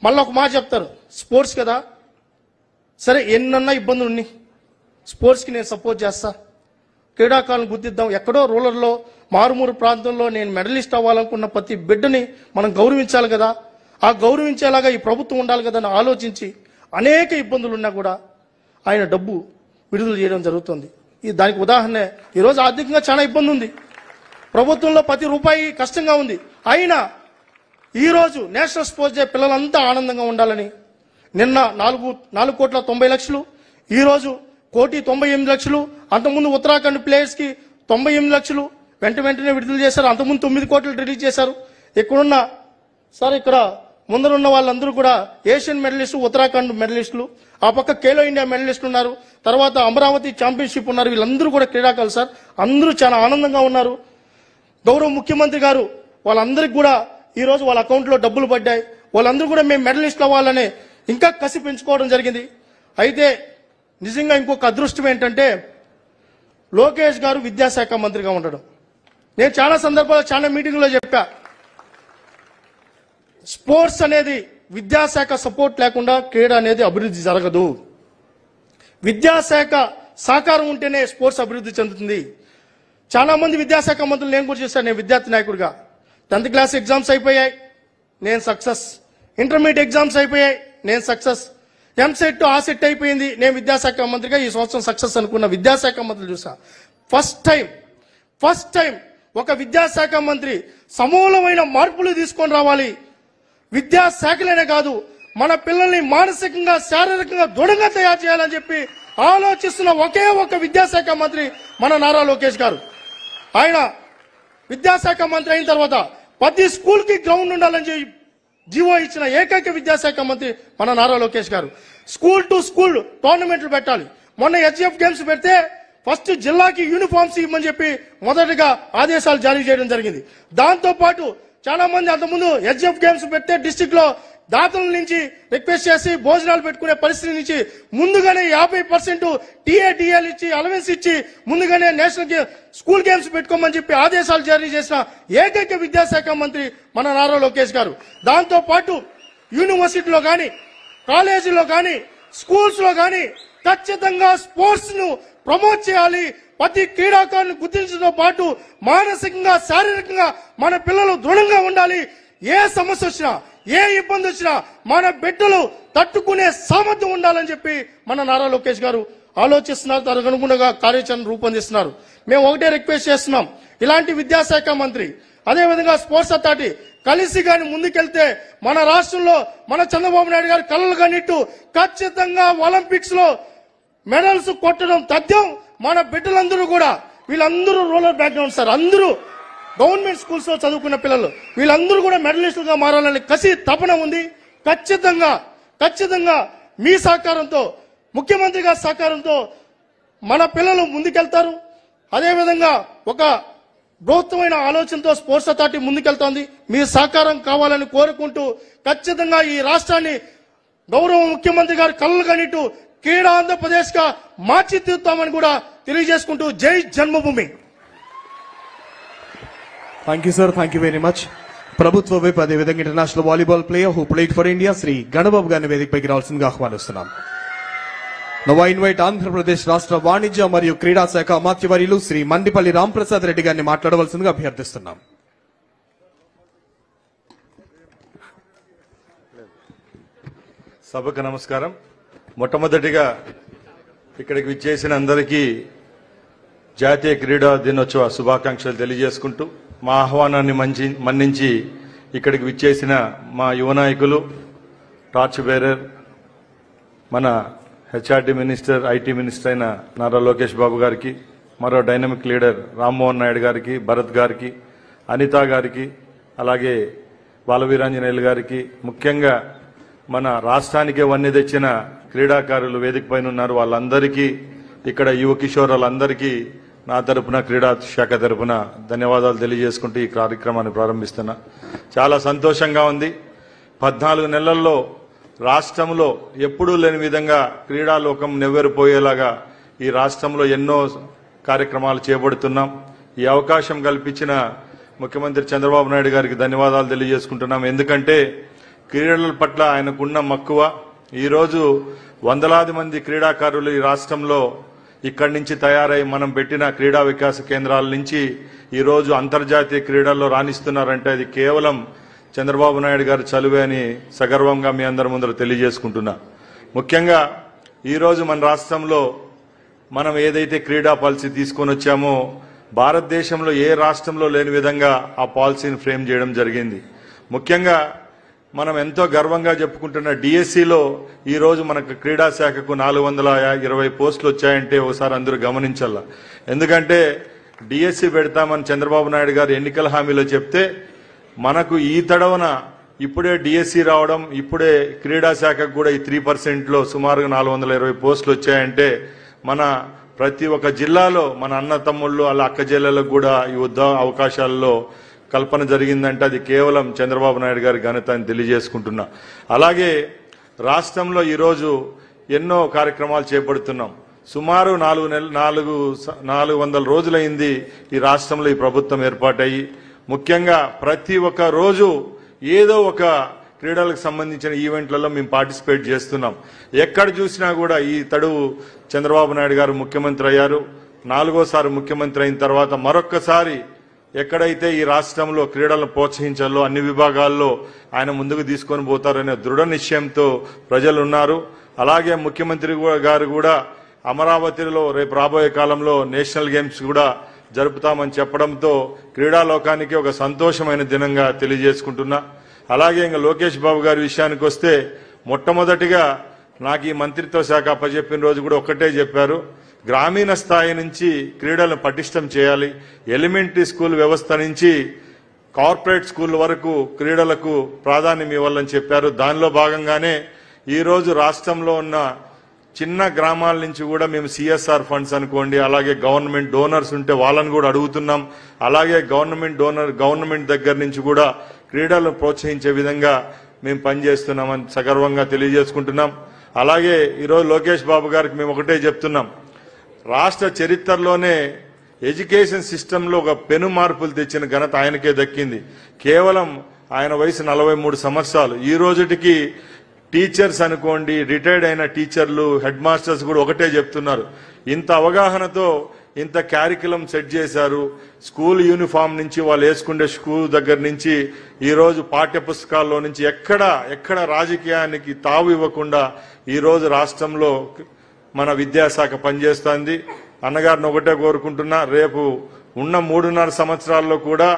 మళ్ళీ ఒక మాట చెప్తారు, స్పోర్ట్స్ కదా, సరే ఎన్నన్నా ఇబ్బందులు ఉన్నాయి, స్పోర్ట్స్కి నేను సపోర్ట్ చేస్తా, క్రీడాకారులను గుర్తిద్దాం. ఎక్కడో రూరల్లో మారుమూరు ప్రాంతంలో నేను మెడలిస్ట్ అవ్వాలనుకున్న ప్రతి బిడ్డని మనం గౌరవించాలి కదా, ఆ గౌరవించేలాగా ఈ ప్రభుత్వం ఉండాలి కదా అని ఆలోచించి అనేక ఇబ్బందులు ఉన్నా కూడా ఆయన డబ్బు విడుదల చేయడం జరుగుతుంది. దానికి ఉదాహరణ ఈరోజు ఆర్థికంగా చాలా ఇబ్బంది ఉంది, ప్రభుత్వంలో ప్రతి రూపాయి కష్టంగా ఉంది. అయినా ఈరోజు నేషనల్ స్పోర్ట్స్ డే పిల్లలంతా ఆనందంగా ఉండాలని నిన్న 4,90,00,000, ఈరోజు 1,98,00,000, అంతకుముందు ఉత్తరాఖండ్ ప్లేయర్స్కి 98,00,000 వెంటనే విడుదల చేశారు. అంతకుముందు 9 కోట్లు రిలీజ్ చేశారు. ఇక్కడున్న సార్ ఇక్కడ ముందరున్న వాళ్ళందరూ కూడా ఏషియన్ మెడలిస్టు, ఉత్తరాఖండ్ మెడలిస్టులు, ఆ పక్క ఖేలో ఇండియా మెడలిస్టులు ఉన్నారు, తర్వాత అమరావతి ఛాంపియన్షిప్ ఉన్నారు. వీళ్ళందరూ కూడా క్రీడాకారులు సార్, అందరూ చాలా ఆనందంగా ఉన్నారు. గౌరవ ముఖ్యమంత్రి గారు వాళ్ళందరికీ కూడా ఈరోజు వాళ్ళ అకౌంట్లో డబ్బులు పడ్డాయి. వాళ్ళందరూ కూడా మేము మెడలిస్టులు అవ్వాలని ఇంకా కసి పెంచుకోవడం జరిగింది. అయితే నిజంగా ఇంకొక అదృష్టం ఏంటంటే లోకేష్ గారు విద్యాశాఖ మంత్రిగా ఉండడం. నేను చాలా సందర్భాల్లో చాలా మీటింగ్లో చెప్పా, స్పోర్ట్స్ అనేది విద్యాశాఖ సపోర్ట్ లేకుండా క్రీడ అనేది అభివృద్ధి జరగదు. విద్యాశాఖ సహకారం ఉంటేనే స్పోర్ట్స్ అభివృద్ధి చెందుతుంది. చాలా మంది విద్యాశాఖ మంత్రులు నేను కూడా చేశాను. నేను విద్యార్థి నాయకుడిగా 10th క్లాస్ ఎగ్జామ్స్ అయిపోయాయి, నేను సక్సెస్. ఇంటర్మీడియట్ ఎగ్జామ్స్ అయిపోయాయి, నేను సక్సెస్. ఎంసెట్ ఆసెట్ అయిపోయింది, నేను విద్యాశాఖ మంత్రిగా ఈ సంవత్సరం సక్సెస్ అనుకున్న విద్యాశాఖ మంత్రులు చూసా. ఫస్ట్ టైం ఒక విద్యాశాఖ మంత్రి సమూలమైన మార్పులు తీసుకొని రావాలి. విద్యాశాఖలనే కాదు, మన పిల్లల్ని మానసికంగా శారీరకంగా దృఢంగా తయారు చేయాలని చెప్పి ఆలోచిస్తున్న ఒకే ఒక విద్యాశాఖ మంత్రి మన నారా లోకేష్ గారు. ఆయన విద్యాశాఖ మంత్రి అయిన తర్వాత ప్రతి స్కూల్ కి గ్రౌండ్ ఉండాలని జీవో ఇచ్చిన ఏకైక విద్యాశాఖ మంత్రి మన నారా లోకేష్ గారు. స్కూల్ టు స్కూల్ టోర్నమెంట్లు పెట్టాలి. మొన్న హెచ్ఎఫ్ గేమ్స్ పెడితే ఫస్ట్ జిల్లాకి యూనిఫామ్స్ ఇవ్వమని చెప్పి మొదటగా ఆదేశాలు జారీ చేయడం జరిగింది. దాంతో పాటు చాలా మంది అంతకుముందు హెచ్ఎఫ్ గేమ్స్ పెడితే డిస్టిక్ లో దాతల నుంచి రిక్వెస్ట్ చేసి భోజనాలు పెట్టుకునే పరిస్థితి నుంచి ముందుగానే 50% టీఏడిఎల్ ఇచ్చి అలవెన్స్ ఇచ్చి ముందుగానే నేషనల్ స్కూల్ గేమ్స్ పెట్టుకోమని చెప్పి ఆదేశాలు జారీ చేసిన ఏకైక విద్యాశాఖ మంత్రి మన నారా లోకేష్ గారు. దాంతో పాటు యూనివర్సిటీలో కానీ, కాలేజీలో కానీ, స్కూల్స్ లో కానీ ఖచ్చితంగా స్పోర్ట్స్ ను ప్రమోట్ చేయాలి. ప్రతి క్రీడాకారుని గుర్తించడంతో పాటు మానసికంగా శారీరకంగా మన పిల్లలు దృఢంగా ఉండాలి. ఏ సమస్య వచ్చినా, ఏ ఇబ్బంది వచ్చినా మన బిడ్డలు తట్టుకునే సామర్థ్యం ఉండాలని చెప్పి మన నారా లోకేష్ గారు ఆలోచిస్తున్నారు. దానికి అనుగుణంగా కార్యాచరణ రూపొందిస్తున్నారు. మేము ఒకటే రిక్వెస్ట్ చేస్తున్నాం, ఇలాంటి విద్యాశాఖ మంత్రి అదేవిధంగా స్పోర్ట్స్ అథారిటీ కలిసి కానీ ముందుకెళ్తే మన రాష్ట్రంలో మన చంద్రబాబు నాయుడు గారు కలలు కనిట్టు ఖచ్చితంగా ఒలింపిక్స్ లో మెడల్స్ కొట్టడం తథ్యం. మన బిడ్డలందరూ కూడా, వీళ్ళందరూ రూరల్ బ్యాక్గ్రౌండ్ సార్, అందరూ గవర్నమెంట్ స్కూల్స్ లో చదువుకున్న పిల్లలు, వీళ్ళందరూ కూడా మెడలిస్టులుగా మారాలని కసి తపన ఉంది. ఖచ్చితంగా మీ సహకారంతో, ముఖ్యమంత్రి గారి సహకారంతో మన పిల్లలు ముందుకెళ్తారు. అదేవిధంగా ఒక బృహత్తమైన ఆలోచనతో స్పోర్ట్స్ అథారిటీ ముందుకెళ్తోంది. మీ సహకారం కావాలని కోరుకుంటూ ఖచ్చితంగా ఈ రాష్ట్రాన్ని గౌరవ ముఖ్యమంత్రి గారు కలలు కనిట్టు క్రీడా ఆంధ్రప్రదేశ్ గా మార్చి తీరుతామని కూడా తెలియజేసుకుంటూ జై జన్మభూమి. Thank you sir, thank you very much. ప్రభుత్వ వైపు అదేవిధంగా international volleyball player who played for India Shri Ganababu గారిని వేదికపైకి రావాల్సిందిగా ఆహ్వానిస్తున్నాం. నౌ ఐ ఇన్వైట్ ఆంధ్రప్రదేశ్ రాష్ట్ర వాణిజ్య మరియు క్రీడా శాఖ అమాత్యవర్యులు శ్రీ మండిపల్లి రాంప్రసాద్ రెడ్డి గారిని మాట్లాడవలసిందిగా అభ్యర్థిస్తున్నాం. సభకు నమస్కారం. మొట్టమొదటిగా ఇక్కడికి విచ్చేసిన అందరికీ జాతీయ క్రీడా దినోత్సవ శుభాకాంక్షలు తెలియజేసుకుంటూ మా ఆహ్వానాన్ని మన్నించి ఇక్కడికి విచ్చేసిన మా యువ నాయకులు, టార్చ్ బేరర్, మన హెచ్ఆర్డి మినిస్టర్, ఐటీ మినిస్టర్ అయిన నారా లోకేష్ బాబు గారికి, మరో డైనమిక్ లీడర్ రామ్మోహన్ నాయుడు గారికి, భరత్ గారికి, అనిత గారికి, అలాగే బాలవీరాంజనేయులు గారికి, ముఖ్యంగా మన రాష్ట్రానికే వన్నె తెచ్చిన క్రీడాకారులు వేదిక పైన ఉన్నారు. వాళ్ళందరికీ, ఇక్కడ యువ కిషోరాలందరికీ నా తరపున, క్రీడా శాఖ తరపున ధన్యవాదాలు తెలియజేసుకుంటూ ఈ కార్యక్రమాన్ని ప్రారంభిస్తున్నా. చాలా సంతోషంగా ఉంది. 14 నెలల్లో రాష్ట్రంలో ఎప్పుడూ లేని విధంగా క్రీడాలోకం నెవ్వెరిపోయేలాగా ఈ రాష్ట్రంలో ఎన్నో కార్యక్రమాలు చేపడుతున్నాం. ఈ అవకాశం కల్పించిన ముఖ్యమంత్రి చంద్రబాబు నాయుడు గారికి ధన్యవాదాలు తెలియజేసుకుంటున్నాం. ఎందుకంటే క్రీడల పట్ల ఆయనకున్న మక్కువ. ఈరోజు వందలాది మంది క్రీడాకారులు ఈ రాష్ట్రంలో ఇక్కడి నుంచి తయారై మనం పెట్టిన క్రీడా వికాస కేంద్రాల నుంచి ఈరోజు అంతర్జాతీయ క్రీడల్లో రాణిస్తున్నారంటే అది కేవలం చంద్రబాబు నాయుడు గారు చలువే అని సగర్వంగా మీ అందరి ముందర తెలియజేసుకుంటున్నా. ముఖ్యంగా ఈరోజు మన రాష్ట్రంలో మనం ఏదైతే క్రీడా పాలసీ తీసుకొని వచ్చామో భారతదేశంలో ఏ రాష్ట్రంలో లేని విధంగా ఆ పాలసీని ఫ్రేమ్ చేయడం జరిగింది. ముఖ్యంగా మనం ఎంతో గర్వంగా చెప్పుకుంటున్న డిఎస్సిలో ఈరోజు మనకు క్రీడా శాఖకు 420 పోస్టులు వచ్చాయంటే ఒకసారి అందరూ గమనించాల. ఎందుకంటే డిఎస్సి పెడతామని చంద్రబాబు నాయుడు గారు ఎన్నికల హామీలో చెప్తే మనకు ఈ తడవన ఇప్పుడే డిఎస్సి రావడం, ఇప్పుడే క్రీడా శాఖకు కూడా ఈ 3%లో సుమారుగా 420 పోస్టులు వచ్చాయంటే మన ప్రతి ఒక్క జిల్లాలో మన అన్న తమ్ముళ్ళు అలా అక్క చెల్లెలకు కూడా ఈ అవకాశాల్లో కల్పన జరిగిందంటే అది కేవలం చంద్రబాబు నాయుడు గారి ఘనత అని తెలియజేసుకుంటున్నా. అలాగే రాష్ట్రంలో ఈరోజు ఎన్నో కార్యక్రమాలు చేపడుతున్నాం. సుమారు 400 రోజులైంది ఈ రాష్ట్రంలో ఈ ప్రభుత్వం ఏర్పాటయ్యి. ముఖ్యంగా ప్రతి ఒక్క రోజు ఏదో ఒక క్రీడలకు సంబంధించిన ఈవెంట్లలో మేము పార్టిసిపేట్ చేస్తున్నాం. ఎక్కడ చూసినా కూడా ఈ తడువు చంద్రబాబు నాయుడు గారు ముఖ్యమంత్రి అయ్యారు. 4వ ముఖ్యమంత్రి అయిన తర్వాత మరొక్కసారి ఎక్కడైతే ఈ రాష్ట్రంలో క్రీడలను ప్రోత్సహించాలో అన్ని విభాగాల్లో ఆయన ముందుకు తీసుకొని పోతారనే దృఢ నిశ్చయంతో ప్రజలు ఉన్నారు. అలాగే ముఖ్యమంత్రి గారు కూడా అమరావతిలో రేపు రాబోయే కాలంలో నేషనల్ గేమ్స్ కూడా జరుపుతామని చెప్పడంతో క్రీడాలోకానికి ఒక సంతోషమైన దినంగా తెలియజేసుకుంటున్నా. అలాగే ఇంకా లోకేష్ బాబు గారి విషయానికి వస్తే మొట్టమొదటిగా నాకు ఈ మంత్రిత్వ శాఖ అప్పచెప్పిన రోజు కూడా ఒక్కటే చెప్పారు, గ్రామీణ స్థాయి నుంచి క్రీడలను పటిష్టం చేయాలి, ఎలిమెంటరీ స్కూల్ వ్యవస్థ నుంచి కార్పొరేట్ స్కూల్ వరకు క్రీడలకు ప్రాధాన్యం ఇవ్వాలని చెప్పారు. దానిలో భాగంగానే ఈరోజు రాష్ట్రంలో ఉన్న చిన్న గ్రామాల నుంచి కూడా మేము సిఎస్ఆర్ ఫండ్స్ అనుకోండి, అలాగే గవర్నమెంట్ డోనర్స్ ఉంటే వాళ్ళని కూడా అడుగుతున్నాం. అలాగే గవర్నమెంట్ దగ్గర నుంచి కూడా క్రీడలను ప్రోత్సహించే విధంగా మేము పనిచేస్తున్నామని సగర్వంగా తెలియజేసుకుంటున్నాం. అలాగే ఈరోజు లోకేష్ బాబు గారికి మేము ఒకటే చెప్తున్నాం, రాష్ట్ర చరిత్రలోనే ఎడ్యుకేషన్ సిస్టంలో ఒక పెను మార్పులు తెచ్చిన ఘనత ఆయనకే దక్కింది. కేవలం ఆయన వయసు 43 సంవత్సరాలు. ఈ రోజుటికి టీచర్స్ అనుకోండి, రిటైర్డ్ అయిన టీచర్లు, హెడ్ మాస్టర్స్ కూడా ఒకటే చెప్తున్నారు, ఇంత అవగాహనతో ఇంత క్యారికులం సెట్ చేశారు. స్కూల్ యూనిఫామ్ నుంచి వాళ్ళు వేసుకునే స్కూల్ దగ్గర నుంచి ఈరోజు పాఠ్య పుస్తకాల్లో నుంచి ఎక్కడ రాజకీయానికి తావు ఇవ్వకుండా ఈరోజు రాష్ట్రంలో మన విద్యాశాఖ పనిచేస్తోంది. అన్నగారిని ఒకటే కోరుకుంటున్నా, రేపు ఉన్న 3.5 సంవత్సరాల్లో కూడా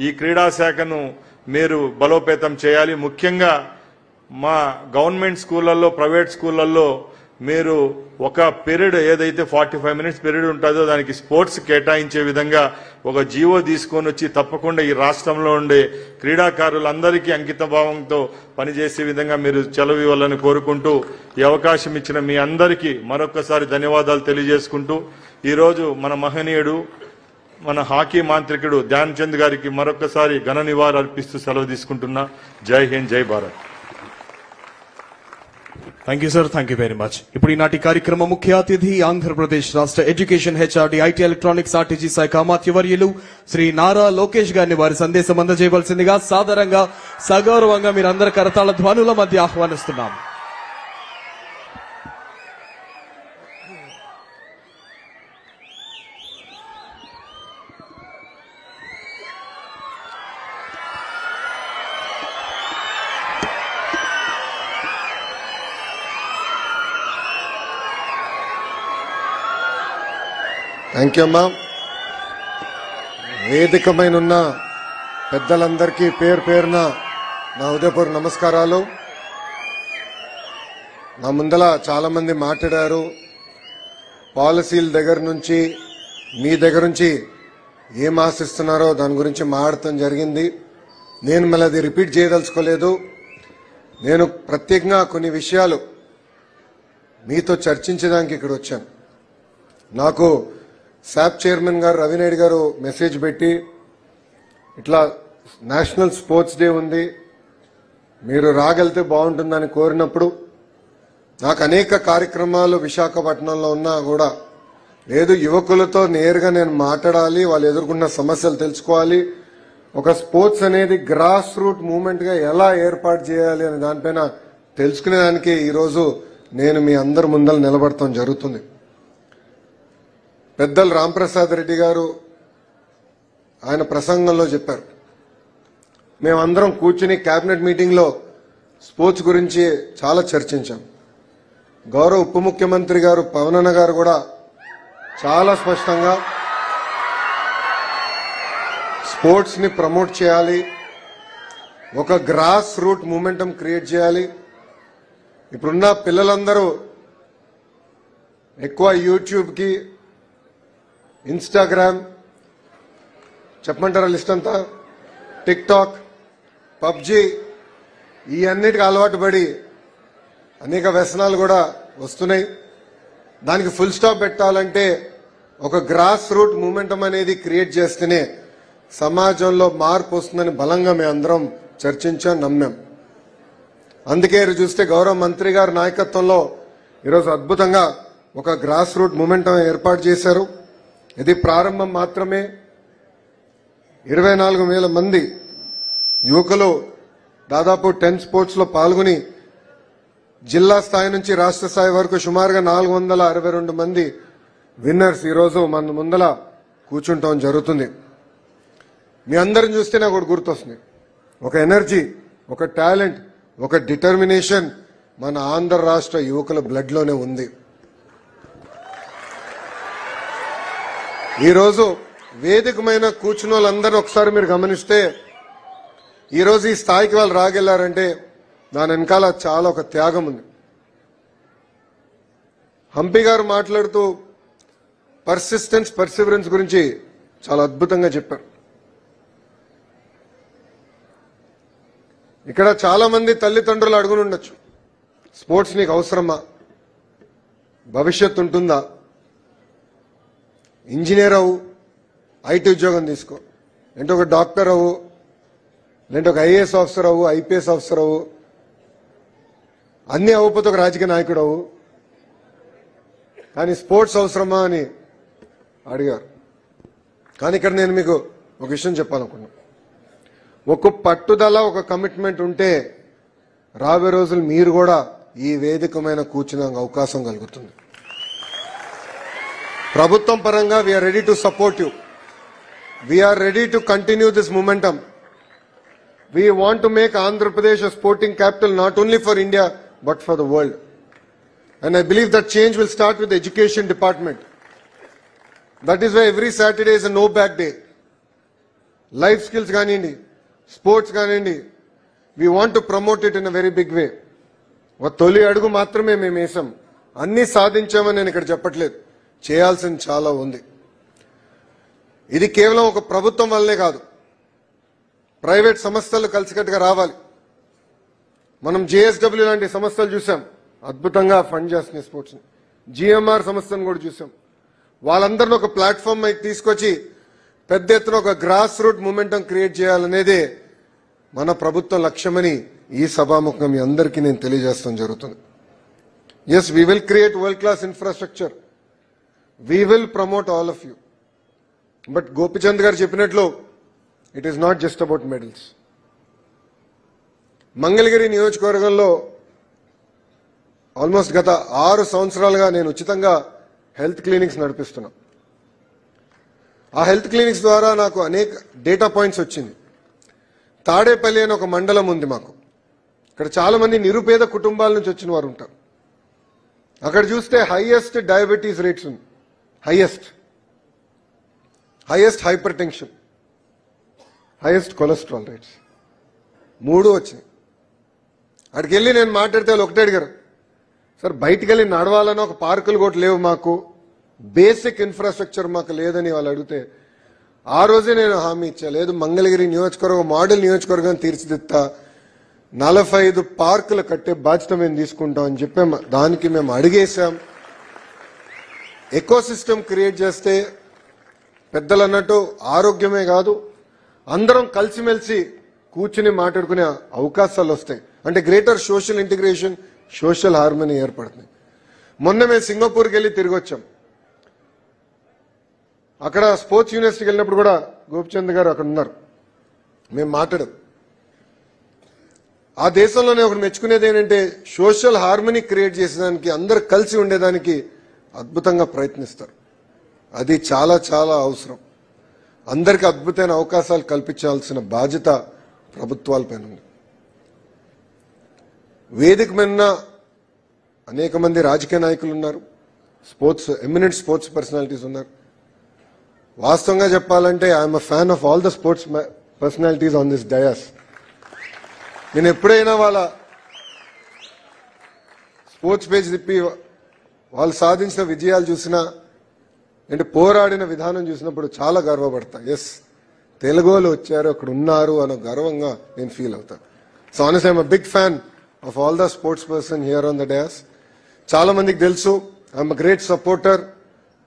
ఈ క్రీడా శాఖను మీరు బలోపేతం చేయాలి. ముఖ్యంగా మా గవర్నమెంట్ స్కూళ్లలో, ప్రైవేట్ స్కూళ్లలో మీరు ఒక పీరియడ్ ఏదైతే 45 మినిట్స్ పీరియడ్ ఉంటుందో దానికి స్పోర్ట్స్ కేటాయించే విధంగా ఒక జీవో తీసుకొని వచ్చి తప్పకుండా ఈ రాష్ట్రంలో ఉండే క్రీడాకారులందరికీ అంకిత భావంతో పనిచేసే విధంగా మీరు చలవు ఇవ్వాలని కోరుకుంటూ ఈ అవకాశం ఇచ్చిన మీ అందరికీ మరొకసారి ధన్యవాదాలు తెలియజేసుకుంటూ ఈరోజు మన మహనీయుడు, మన హాకీ మాంత్రికుడు ధ్యాన్ చంద్ గారికి మరొకసారి ఘన నివాళులు అర్పిస్తూ సెలవు తీసుకుంటున్నా. జై హింద్, జై Bharat. Thank you sir, thank you very much. ఇప్పుడు ఈనాటి కార్యక్రమ ముఖ్య అతిథి ఆంధ్రప్రదేశ్ రాష్ట్ర education, HRD, IT, electronics, RTG శాఖ అమాత్యవర్యులు శ్రీ నారా లోకేష్ గారిని వారి సందేశం అందజేయవలసిందిగా సాదరంగా సగౌరవంగా మీరందరి కరతాళ ధ్వనుల మధ్య ఆహ్వానిస్తున్నాం. థ్యాంక్ యూ అమ్మా. వేదికమైన ఉన్న పెద్దలందరికీ పేరు పేరున నా ఉదయపూర్వక నమస్కారాలు. నా ముందల చాలా మంది మాట్లాడారు. పాలసీల దగ్గర నుంచి మీ దగ్గర నుంచి ఏం ఆశిస్తున్నారో దాని గురించి మాట్లాడటం జరిగింది. నేను మళ్ళీ అది రిపీట్ చేయదలుచుకోలేదు. నేను ప్రత్యేకంగా కొన్ని విషయాలు మీతో చర్చించడానికి ఇక్కడ వచ్చాను. నాకు శాప్ చైర్మన్ గారు రవినాయుడు గారు మెసేజ్ పెట్టి ఇట్లా నేషనల్ స్పోర్ట్స్ డే ఉంది, మీరు రాగలితే బాగుంటుందని కోరినప్పుడు నాకు అనేక కార్యక్రమాలు విశాఖపట్నంలో ఉన్నా కూడా లేదు, యువకులతో నేరుగా నేను మాట్లాడాలి, వాళ్ళు ఎదుర్కొన్న సమస్యలు తెలుసుకోవాలి, ఒక స్పోర్ట్స్ అనేది గ్రాస్ రూట్ మూవ్మెంట్ గా ఎలా ఏర్పాటు చేయాలి అనే దానిపైన తెలుసుకునేదానికి ఈరోజు నేను మీ అందరి ముందర నిలబడటం జరుగుతుంది. పెద్దలు రాంప్రసాద్ రెడ్డి గారు ఆయన ప్రసంగంలో చెప్పారు, మేమందరం కూర్చుని కేబినెట్ మీటింగ్ లో స్పోర్ట్స్ గురించి చాలా చర్చించాం. గౌరవ ఉప ముఖ్యమంత్రి గారు పవన్ అన్న గారు కూడా చాలా స్పష్టంగా స్పోర్ట్స్ ని ప్రమోట్ చేయాలి, ఒక గ్రాస్ రూట్ మూమెంటం క్రియేట్ చేయాలి. ఇప్పుడున్న పిల్లలందరూ ఎక్కువ యూట్యూబ్ కి, ఇన్స్టాగ్రామ్, చెప్పమంటారా లిస్ట్ అంతా, టిక్ టాక్, పబ్జి, ఈ అన్నిటికీ అలవాటు పడి అనేక వ్యసనాలు కూడా వస్తున్నాయి. దానికి ఫుల్ స్టాప్ పెట్టాలంటే ఒక గ్రాస్ రూట్ మూమెంటం అనేది క్రియేట్ చేస్తేనే సమాజంలో మార్పు వస్తుందని బలంగా మేము అందరం చర్చించాం, నమ్మాం. అందుకే చూస్తే గౌరవ మంత్రి గారి నాయకత్వంలో ఈరోజు అద్భుతంగా ఒక గ్రాస్ రూట్ మూమెంటం ఏర్పాటు చేశారు. ఇది ప్రారంభం మాత్రమే. 24,000 మంది యువకులు దాదాపు 10 స్పోర్ట్స్ లో పాల్గొని జిల్లా స్థాయి నుంచి రాష్ట్ర స్థాయి వరకు సుమారుగా 462 మంది విన్నర్స్ ఈరోజు మన ముందల కూర్చుంటాం జరుగుతుంది. మీ అందరిని చూస్తే నాకు ఒకటి గుర్తొస్తుంది, ఒక ఎనర్జీ, ఒక టాలెంట్, ఒక డిటర్మినేషన్ మన ఆంధ్ర రాష్ట్ర యువకుల బ్లడ్ లోనే ఉంది. ఈరోజు వేదికమైన కూర్చున్న వాళ్ళందరూ ఒకసారి మీరు గమనిస్తే ఈరోజు ఈ స్థాయికి వాళ్ళు రాగెళ్లారంటే దాని వెనకాల చాలా ఒక త్యాగం ఉంది. హంపి గారు మాట్లాడుతూ పర్సివరెన్స్ గురించి చాలా అద్భుతంగా చెప్పారు. ఇక్కడ చాలా మంది తల్లిదండ్రులు అడుగుని ఉండొచ్చు, స్పోర్ట్స్ నీకు అవసరమా, భవిష్యత్తు ఉంటుందా, ఇంజనీర్ అవ్వు, ఐటీ ఉద్యోగం తీసుకో, లేదంటే ఒక డాక్టర్ అవ్వు, లేదంటే ఒక ఐఏఎస్ ఆఫీసర్ అవ్వు, ఐపీఎస్ ఆఫీసర్ అవ్వు, అన్ని అవ్వకపోతే ఒక రాజకీయ నాయకుడు అవ్వు, కానీ స్పోర్ట్స్ అవసరమా అని అడిగారు. కానీ ఇక్కడ నేను మీకు ఒక విషయం చెప్పాలనుకున్నా, ఒక పట్టుదల, ఒక కమిట్మెంట్ ఉంటే రాబోయే రోజులు మీరు కూడా ఈ వేదికమైన కూర్చునే అవకాశం కలుగుతుంది. ప్రభుత్వం పరంగా we are ready to support you, we are ready to continue this momentum. We want to make Andhra Pradesh a sporting capital not only for India but for the world. And I believe that change will start with the education department. That is why every Saturday is a no back day. Life skills ganindi, sports ganindi, we want to promote it in a very big way. ఒక తొలి అడుగు మాత్రమే మేము వేసాం, అన్ని సాధించామని నేను ఇక్కడ చెప్పట్లేదు, చేయాల్సింది చాలా ఉంది. ఇది కేవలం ఒక ప్రభుత్వం వల్లే కాదు, ప్రైవేట్ సంస్థలు కలిసికట్టుగా రావాలి. మనం జేఎస్డబ్ల్యూ లాంటి సంస్థలు చూసాం, అద్భుతంగా ఫండ్ చేస్తున్నాయి స్పోర్ట్స్ ని. జిఎంఆర్ సంస్థను కూడా చూసాం. వాళ్ళందరినీ ఒక ప్లాట్ఫామ్ తీసుకొచ్చి పెద్ద ఎత్తున ఒక గ్రాస్ రూట్ మూమెంటం క్రియేట్ చేయాలనేదే మన ప్రభుత్వ లక్ష్యమని ఈ సభాముఖంగా మీ అందరికీ నేను తెలియజేస్తాం జరుగుతుంది. Yes, we will create world class infrastructure, we will promote all of you. But Gopichand garu చెప్పినట్లు it is not just about medals. Mangalagiri నియోజకవర్గంలో ఆల్మోస్ట్ గత 6 సంవత్సరాలుగా నేను ఉచితంగా హెల్త్ క్లినిక్స్ నడిపిస్తున్నా. ఆ హెల్త్ క్లినిక్స్ ద్వారా నాకు అనేక డేటా పాయింట్స్ వచ్చింది. తాడేపల్లి అని ఒక మండలం ఉంది మాకు, ఇక్కడ చాలా మంది నిరుపేద కుటుంబాల నుంచి వచ్చిన వారు ఉంటారు. అక్కడ చూస్తే హైయెస్ట్ డయాబెటీస్ రేట్స్ ఉంది, highest hyper tension, highest cholesterol rates 3 వచ్చినాయి. అక్కడికి వెళ్ళి నేను మాట్లాడితే వాళ్ళు ఒకటే అడిగారు, సార్ బయటికి వెళ్ళి నడవాలని ఒక పార్కులు కూడా లేవు, మాకు బేసిక్ ఇన్ఫ్రాస్ట్రక్చర్ మాకు లేదని వాళ్ళు అడిగితే ఆ రోజే నేను హామీ ఇచ్చా, లేదు మంగళగిరి నియోజకవర్గం మోడల్ నియోజకవర్గం తీర్చిదిద్దా, 45 పార్కులు కట్టే బాధ్యత మేము తీసుకుంటాం అని చెప్పాం. దానికి మేము అడిగేశాం. ఎకోసిస్టమ్ క్రియేట్ చేస్తే పెద్దలు అన్నట్టు ఆరోగ్యమే కాదు, అందరం కలిసిమెలిసి కూర్చుని మాట్లాడుకునే అవకాశాలు వస్తాయి. అంటే greater social integration, social harmony ఏర్పడుతుంది. మొన్న మేము సింగపూర్కి వెళ్ళి తిరిగి వచ్చాం. అక్కడ స్పోర్ట్స్ యూనివర్సిటీకి వెళ్ళినప్పుడు కూడా గోపిచంద్ గారు అక్కడ ఉన్నారు. మేము మాట్లాడాం. ఆ దేశంలోనే ఒకటి మెచ్చుకునేది ఏంటంటే సోషల్ హార్మనీ క్రియేట్ చేసేదానికి, అందరు కలిసి ఉండేదానికి అద్భుతంగా ప్రయత్నిస్తారు. అది చాలా చాలా అవసరం. అందరికీ అద్భుతమైన అవకాశాలు కల్పించాల్సిన బాధ్యత ప్రభుత్వాలపైన ఉంది. వేదిక మీద అనేక మంది రాజకీయ నాయకులు ఉన్నారు, ఎమినెంట్ స్పోర్ట్స్ పర్సనాలిటీస్ ఉన్నారు. వాస్తవంగా చెప్పాలంటే I'm a fan of all the sports personalities on this dais. నేను ఎప్పుడైనా వాళ్ళ స్పోర్ట్స్ పేజ్ తిప్పి వాళ్ళు సాధించిన విజయాలు చూసినా, అంటే పోరాడిన విధానం చూసినప్పుడు చాలా గర్వపడతా. ఎస్, తెలుగు వాళ్ళు వచ్చారు, అక్కడ ఉన్నారు అన్న గర్వంగా నేను ఫీల్ అవుతాను. So honestly I'm a big fan of all the sports person here on the dais. చాలా మందికి తెలుసు, I'm a great supporter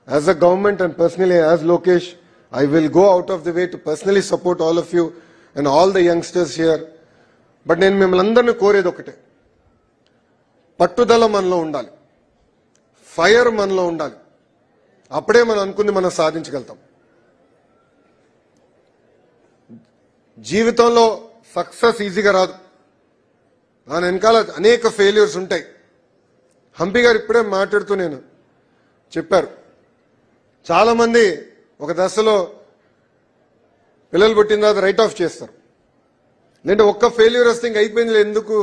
as a government and personally as Lokesh. I will go out of the way to personally support all of you and all the youngsters here. But నేను మిమ్మల్ని అందరినీ కోరేది ఒకటే, పట్టుదల మనలో ఉండాలి, ఫైర్ మనలో ఉండాలి. అప్పుడే మనం అనుకుంది మనం సాధించగలుగుతాం. జీవితంలో సక్సెస్ ఈజీగా రాదు, దాని వెనకాల అనేక ఫెయిల్యూర్స్ ఉంటాయి. హంపి గారు ఇప్పుడే మాట్లాడుతూ నేను చెప్పారు, చాలా మంది ఒక దశలో పిల్లలు పుట్టిన తర్వాత రైట్ ఆఫ్ చేస్తారు. లేదంటే ఒక్క ఫెయిల్యూర్ వస్తే ఇంక అయిపోయింది, ఎందుకు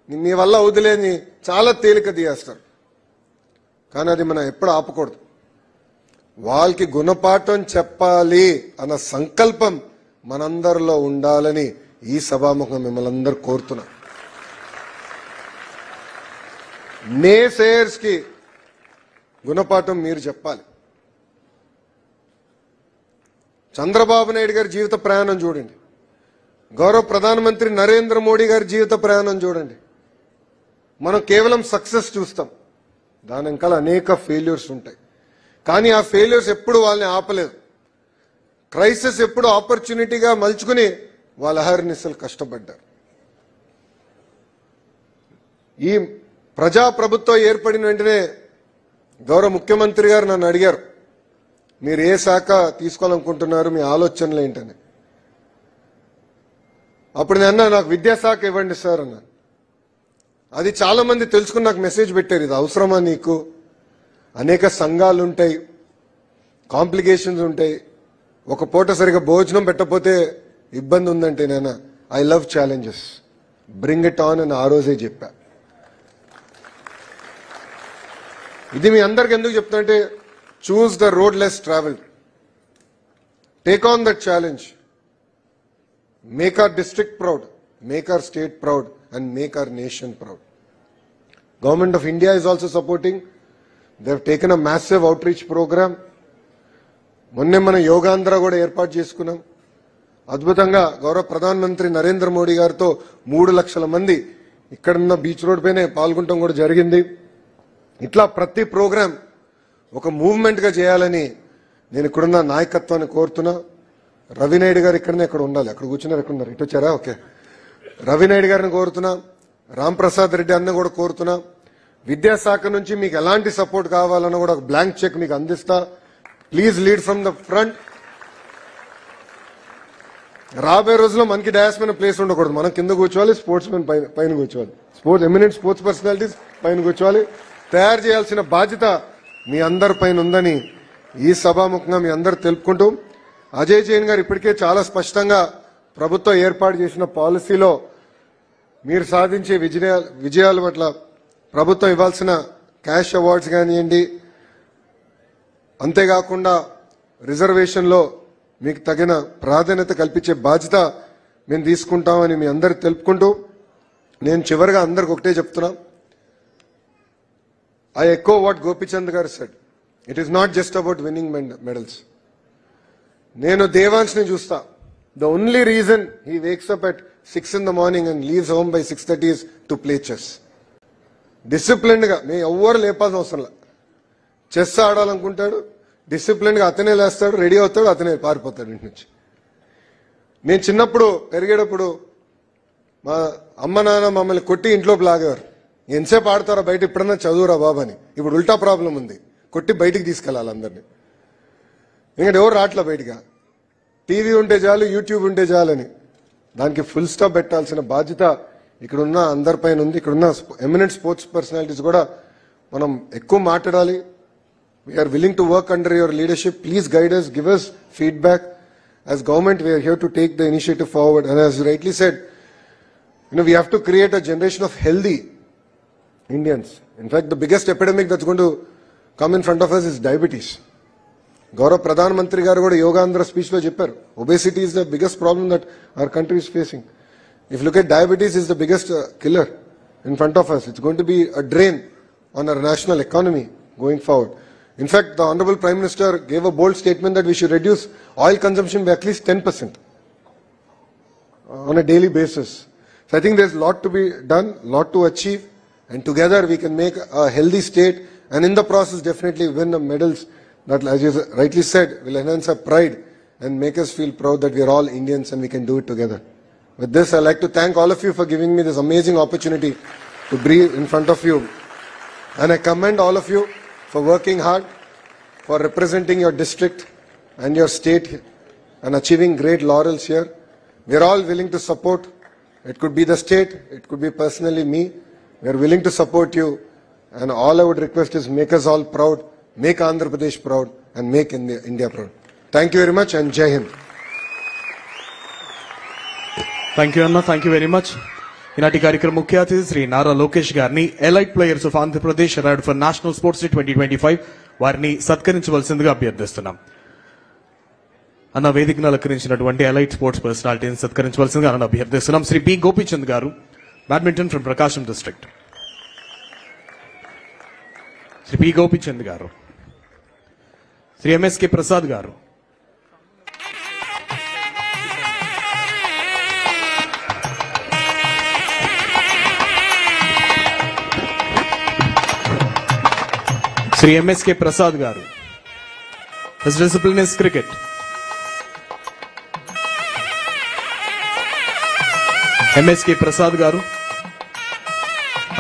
నీ వల్ల అవుతులేని చాలా తేలిక తీయేస్తారు. కానీ అది మనం ఎప్పుడు ఆపకూడదు. వాళ్ళకి గుణపాఠం చెప్పాలి అన్న సంకల్పం మనందరిలో ఉండాలని ఈ సభాముఖం మిమ్మల్ని అందరూ కోరుతున్నా. నేసేయర్స్ కి గుణపాఠం మీరు చెప్పాలి. చంద్రబాబు నాయుడు గారి జీవిత ప్రయాణం చూడండి, గౌరవ ప్రధానమంత్రి నరేంద్ర మోడీ గారి జీవిత ప్రయాణం చూడండి. మనం కేవలం సక్సెస్ చూస్తాం, దాని వెనకాల అనేక ఫెయిల్యూర్స్ ఉంటాయి. కానీ ఆ ఫెయిల్యూర్స్ ఎప్పుడు వాళ్ళని ఆపలేదు. క్రైసిస్ ఎప్పుడు ఆపర్చునిటీగా మలుచుకుని వాళ్ళ అహర్నిశలు కష్టపడ్డారు. ఈ ప్రజాప్రభుత్వం ఏర్పడిన వెంటనే గౌరవ ముఖ్యమంత్రి గారు నన్ను అడిగారు, మీరు ఏ శాఖ తీసుకోవాలనుకుంటున్నారు, మీ ఆలోచనలు ఏంటని. అప్పుడు నేను అన్నా, నాకు విద్యాశాఖ ఇవ్వండి సార్ అన్నాను. అది చాలా మంది తెలుసుకుని నాకు మెసేజ్ పెట్టారు, ఇది అవసరమా నీకు, అనేక సంఘాలు ఉంటాయి, కాంప్లికేషన్స్ ఉంటాయి, ఒక పూట సరిగా భోజనం పెట్టకపోతే ఇబ్బంది ఉందంటే నేను I love challenges, bring it on అని ఆ రోజే చెప్పా. ఇది మీ అందరికి ఎందుకు చెప్తా అంటే, choose the road less travel, take on that challenge, make our district proud, make our state proud and make our nation proud. Government of India is also supporting. They have taken a massive outreach program. మొన్నే మన యోగాంధ్ర కూడా ఏర్పాటు చేసుకున్నాం. అద్భుతంగా గౌరవ ప్రధానమంత్రి నరేంద్ర మోడీ గారితో 3 లక్షల మంది ఇక్కడున్న బీచ్ రోడ్ పైనే పాల్గొనడం కూడా జరిగింది. ఇట్లా ప్రతి ప్రోగ్రాం ఒక మూవ్మెంట్ గా చేయాలని నేను ఇక్కడున్న నాయకత్వాన్ని కోరుతున్నా. రవినాయుడు గారు ఇక్కడనే ఇక్కడ ఉండాలి, అక్కడ కూర్చున్నారు, ఎక్కడ ఉన్నారు, ఇటు వచ్చారా, ఓకే. రవినాయుడు గారిని కోరుతున్నా, రాంప్రసాద్ రెడ్డి అన్న కూడా కోరుతున్నా. విద్యాశాఖ నుంచి మీకు ఎలాంటి సపోర్ట్ కావాలన్నా కూడా ఒక బ్లాంక్ చెక్ మీకు అందిస్తా. Please lead from the front. రాబోయే రోజుల్లో మనకి డయాస్ మీద ప్లేస్ ఉండకూడదు, మనం కింద కూర్చోవాలి, స్పోర్ట్స్ మెన్ పైన కూర్చోవాలి, ఎమినెంట్ స్పోర్ట్స్ పర్సనాలిటీస్ పైన కూర్చోవాలి. తయారు చేయాల్సిన బాధ్యత మీ అందరి పైన ఉందని ఈ సభాముఖంగా మీ అందరు తెలుపుకుంటూ, అజయ్ జైన్ గారు ఇప్పటికే చాలా స్పష్టంగా ప్రభుత్వం ఏర్పాటు చేసిన పాలసీలో మీరు సాధించే విజయాల పట్ల ప్రభుత్వం ఇవ్వాల్సిన క్యాష్ అవార్డ్స్ కానివ్వండి, అంతేకాకుండా రిజర్వేషన్లో మీకు తగిన ప్రాధాన్యత కల్పించే బాధ్యత మేము తీసుకుంటామని మీ అందరికి తెలుపుకుంటూ నేను చివరిగా అందరికి ఒకటే చెప్తున్నా. I echo what Gopichand garu said. It is not just about winning medals. నేను దేవాన్స్ని చూస్తా. The only reason he wakes up at 6 in the morning and leaves home by 6:30 is to play chess. డిసిప్లిన్డ్గా మేము ఎవ్వరు లేపాల్సిన అవసరం లే. Chess ఆడాలనుకుంటాడు, డిసిప్లిన్గా అతనే లేస్తాడు, ready అవుతాడు, అతనే పారిపోతాడు ఇంటి నుంచి. నేను చిన్నప్పుడు పెరిగేటప్పుడు మా అమ్మ నాన్న మమ్మల్ని కొట్టి ఇంట్లోకి లాగేవారు. ఎంతసేపు ఆడతారా బయట, ఇప్పుడన్నా చదువురా బాబు అని. ఇప్పుడు ఉల్టా ప్రాబ్లం ఉంది, కొట్టి బయటికి తీసుకెళ్ళాలి అందరినీ. ఎందుకంటే ఎవరు రాట్లా బయటగా. టీవీ ఉంటే చాలు, యూట్యూబ్ ఉంటే చాలని. దానికి ఫుల్ స్టాప్ పెట్టాల్సిన బాధ్యత ఇక్కడున్న అందరిపైన ఉంది. ఇక్కడున్న ఎమినెంట్ స్పోర్ట్స్ పర్సనాలిటీస్ కూడా మనం ఎక్కువ మాట్లాడాలి. We are willing to work under your leadership. Please guide us, give us feedback. As government, we are here to take the initiative forward. And as you rightly said, we have to create a generation of healthy Indians. In fact, the biggest epidemic that's going to come in front of us is diabetes. Gaurav Pradhan Mantri garu kuda Yoga Andhra speech lo chepparu. Obesity is the biggest problem that our country is facing. If you look at diabetes, is the biggest killer in front of us. It's going to be a drain on our national economy going forward. In fact, the Honorable Prime Minister gave a bold statement that we should reduce oil consumption by at least 10% on a daily basis. So I think there's a lot to be done, a lot to achieve, and together we can make a healthy state, and in the process definitely win the medals that, as you rightly said, will enhance our pride and make us feel proud that we are all Indians and we can do it together. With this, I'd like to thank all of you for giving me this amazing opportunity to breathe in front of you. And I commend all of you for working hard, for representing your district and your state and achieving great laurels here. We are all willing to support. It could be the state, it could be personally me. We are willing to support you, and all I would request is make us all proud, make Andhra Pradesh proud, and make India proud. Thank you very much, and Jai Hind. Thank you, Anna. Thank you very much. ఈనాటి కార్యక్రమ ముఖ్య అతిథి శ్రీ నారా లోకేష్ గారిని elite players of Andhra Pradesh award for national sports day 2025 వారిని సత్కరించవలసిందిగా అభ్యర్థిస్తున్నాం. అన్న వేదికను అలంకరించినటువంటి elite sports పర్సనాలిటీని సత్కరించవలసిందిగా అన్న అభ్యర్థిస్తున్నాం. Shri P Gopichand garu, badminton from Prakasam district. Shri P Gopichand garu. Shri MSK Prasad గారు. శ్రీ ఎంఎస్కే ప్రసాద్ గారు. His discipline is cricket. MSK Prasad గారు.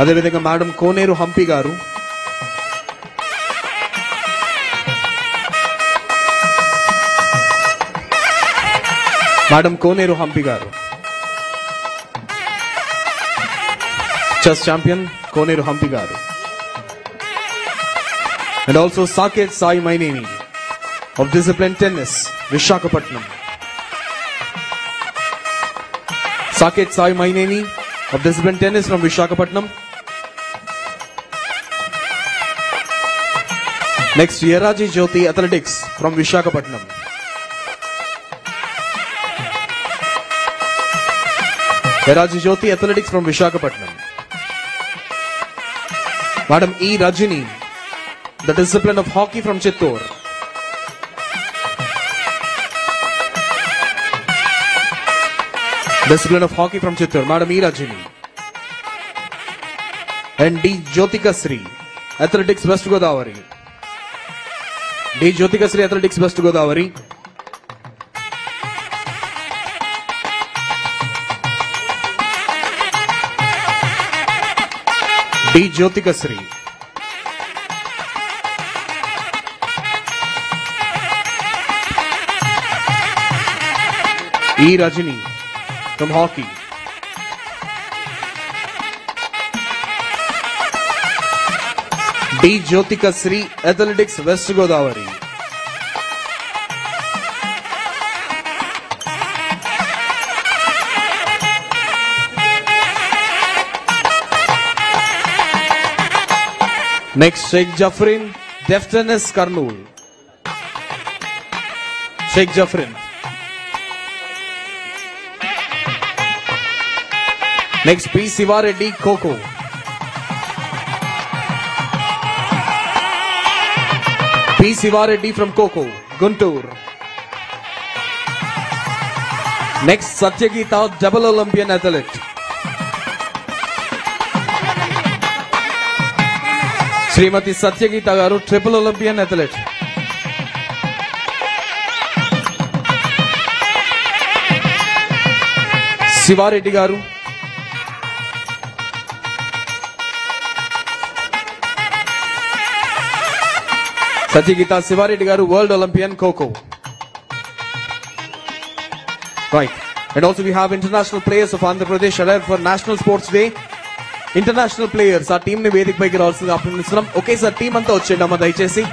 అదేవిధంగా మేడం కోనేరు హంపి గారు. మేడం కోనేరు హంపి గారు, చెస్ ఛాంపియన్ కోనేరు హంపి గారు. And also Saket Sai Maineni of discipline tennis, Visakhapatnam. Saket Sai Maineni of discipline tennis from Visakhapatnam. Next, Yeraji Jyoti athletics from Visakhapatnam. Yeraji Jyoti athletics from Visakhapatnam. Madam E. Rajini, the discipline of hockey from Chittor. Discipline of hockey from Chittor, Madam E. Rajini. And D. Jyotika Sri, athletics West Godavari. D. Jyotika Sri, athletics West Godavari. D. Jyotika Sri. E. Rajini from hockey. D. Jyotika Sri, athletics West Godavari. Next, Sheikh Jafrin, Deft Tennis Karnool. Sheikh Jafrin. Next P Shiva Reddy kho kho. P Shiva Reddy from kho kho Guntur. Next Satyageetha double Olympian athlete. Shrimati Satyageetha గారు triple Olympian athlete. Shiva Reddy గారు సత్యగీత శివారెడ్డి గారు world Olympian kho kho. Right. And also we have international players of Andhra Pradesh arrived for National Sports Day. International players ఆ team ని వేదిక పైకి రావాల్సింది ఆహ్వానిస్తున్నాం. ఒకేసారి టీం అంతా వచ్చేయండి అమ్మ దయచేసి.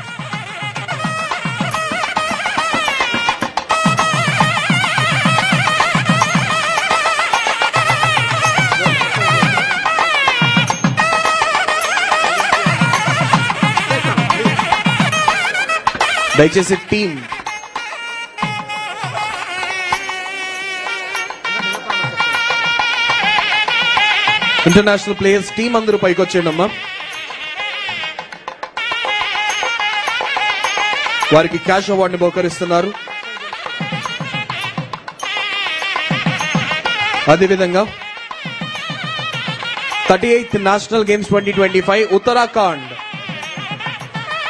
దయచేసి టీం ఇంటర్నేషనల్ ప్లేయర్స్ టీం అందరూ పైకి వచ్చేయండి అమ్మా. వారికి క్యాష్ అవార్డుని బహుకరిస్తున్నారు. అదేవిధంగా 38th నేషనల్ గేమ్స్ 2025 ఉత్తరాఖండ్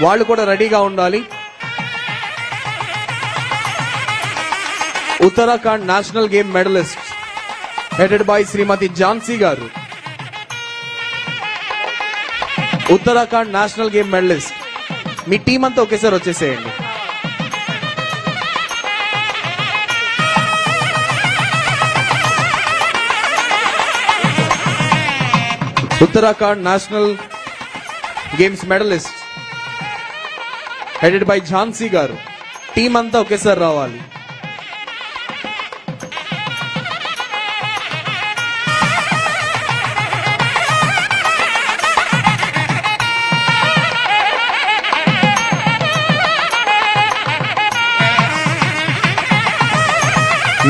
వాళ్ళు కూడా రెడీగా ఉండాలి. Uttarakhand national game medallist headed by Shrimati Jhansi గారు. ఉత్తరాఖండ్ నేషనల్ గేమ్ మెడలిస్ట్ మీ టీం అంతా ఒకేసారి వచ్చేసేయండి. Uttarakhand national games medallist headed by Jhansi గారు. టీం అంతా ఒకేసారి రావాలి.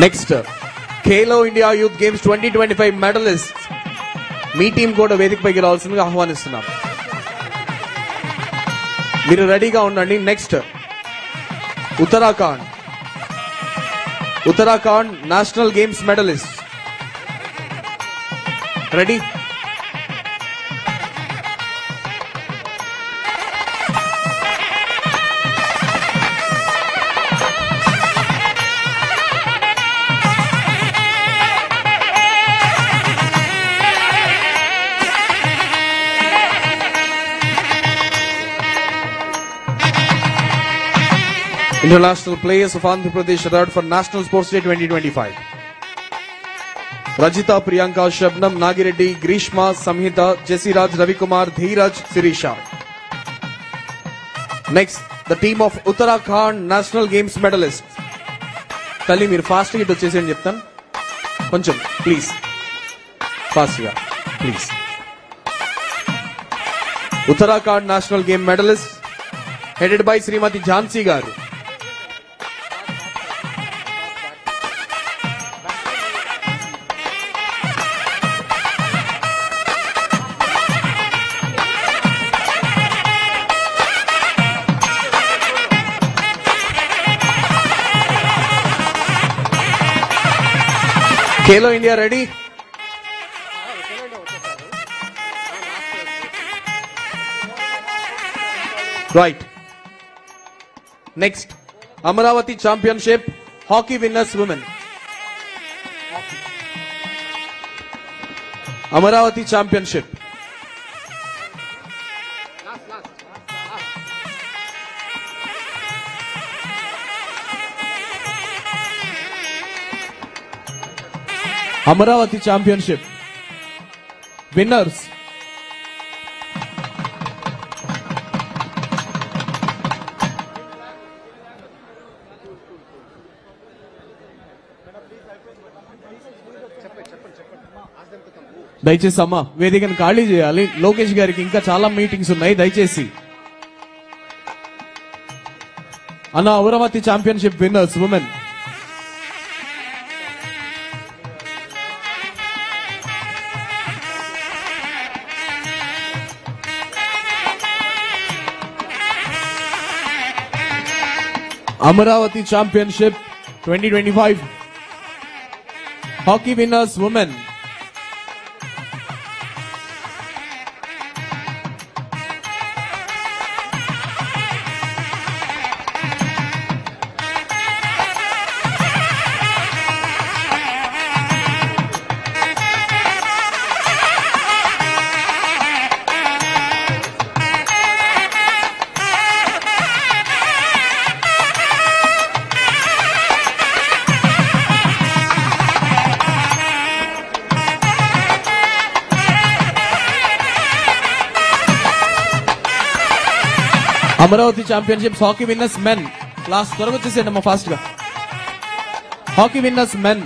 Next Khelo India youth games 2025 medallist మీ టీం కూడా వేదికపైకి రావాల్సిందిగా ఆహ్వానిస్తున్నాం. మీరు రెడీగా ఉండండి. Next Uttarakhand national games medallist ready. International players of Andhra Pradesh arrived for National Sports Day 2025. Rajita, Priyanka, Shabnam, Nagireddy, Grishma, Samhita, Jessiraj, Ravikumar, Dheeraj, Sirisha. Next, the team of Uttarakhand National Games medalists. Tali, meer fast ga vacheseni cheptanu. Koncham, please. Fast ga, please. Uttarakhand National Game medalists headed by Srimati Jhansi garu. Khelo India ready? Right. Next, Amaravati Championship Hockey Winners Women. Amaravati Championship. Amaravati Championship winners దయచేసి అమ్మ వేదికను ఖాళీ చేయాలి. లోకేష్ గారికి ఇంకా చాలా meetings ఉన్నాయి. దయచేసి అన్న Amaravati championship winners women. Amaravati Championship 2025 Hockey winners women. Amaravati Championships Hockey winners men. Class త్వరగా వచ్చేసేయండి అమ్మా ఫాస్ట్ గా. Hockey winners men.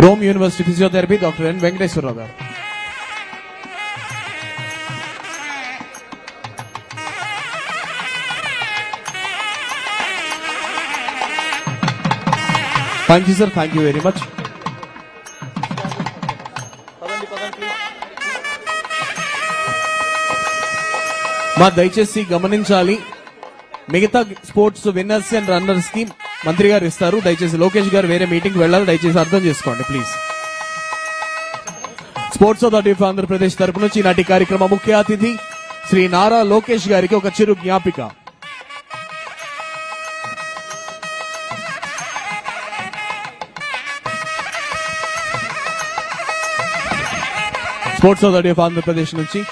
Rome University Physiotherapy, Dr. N. Venkateswara garu. Thank you, sir. Thank you very much. మా దయచేసి గమనించాలి, మిగతా sports winners and runners కి మంత్రి గారు ఇస్తారు. దయచేసి లోకేష్ గారు వేరే మీటింగ్ వెళ్ళాలి, దయచేసి అర్థం చేసుకోండి please. Sports authority of Andhra Pradesh తరపు నుంచి నాటి కార్యక్రమ ముఖ్య అతిథి శ్రీ నారా లోకేష్ గారికి ఒక చిరు జ్ఞాపిక. స్పోర్ట్స్ అథారిటీ ఆఫ్ ఆంధ్రప్రదేశ్ నుంచి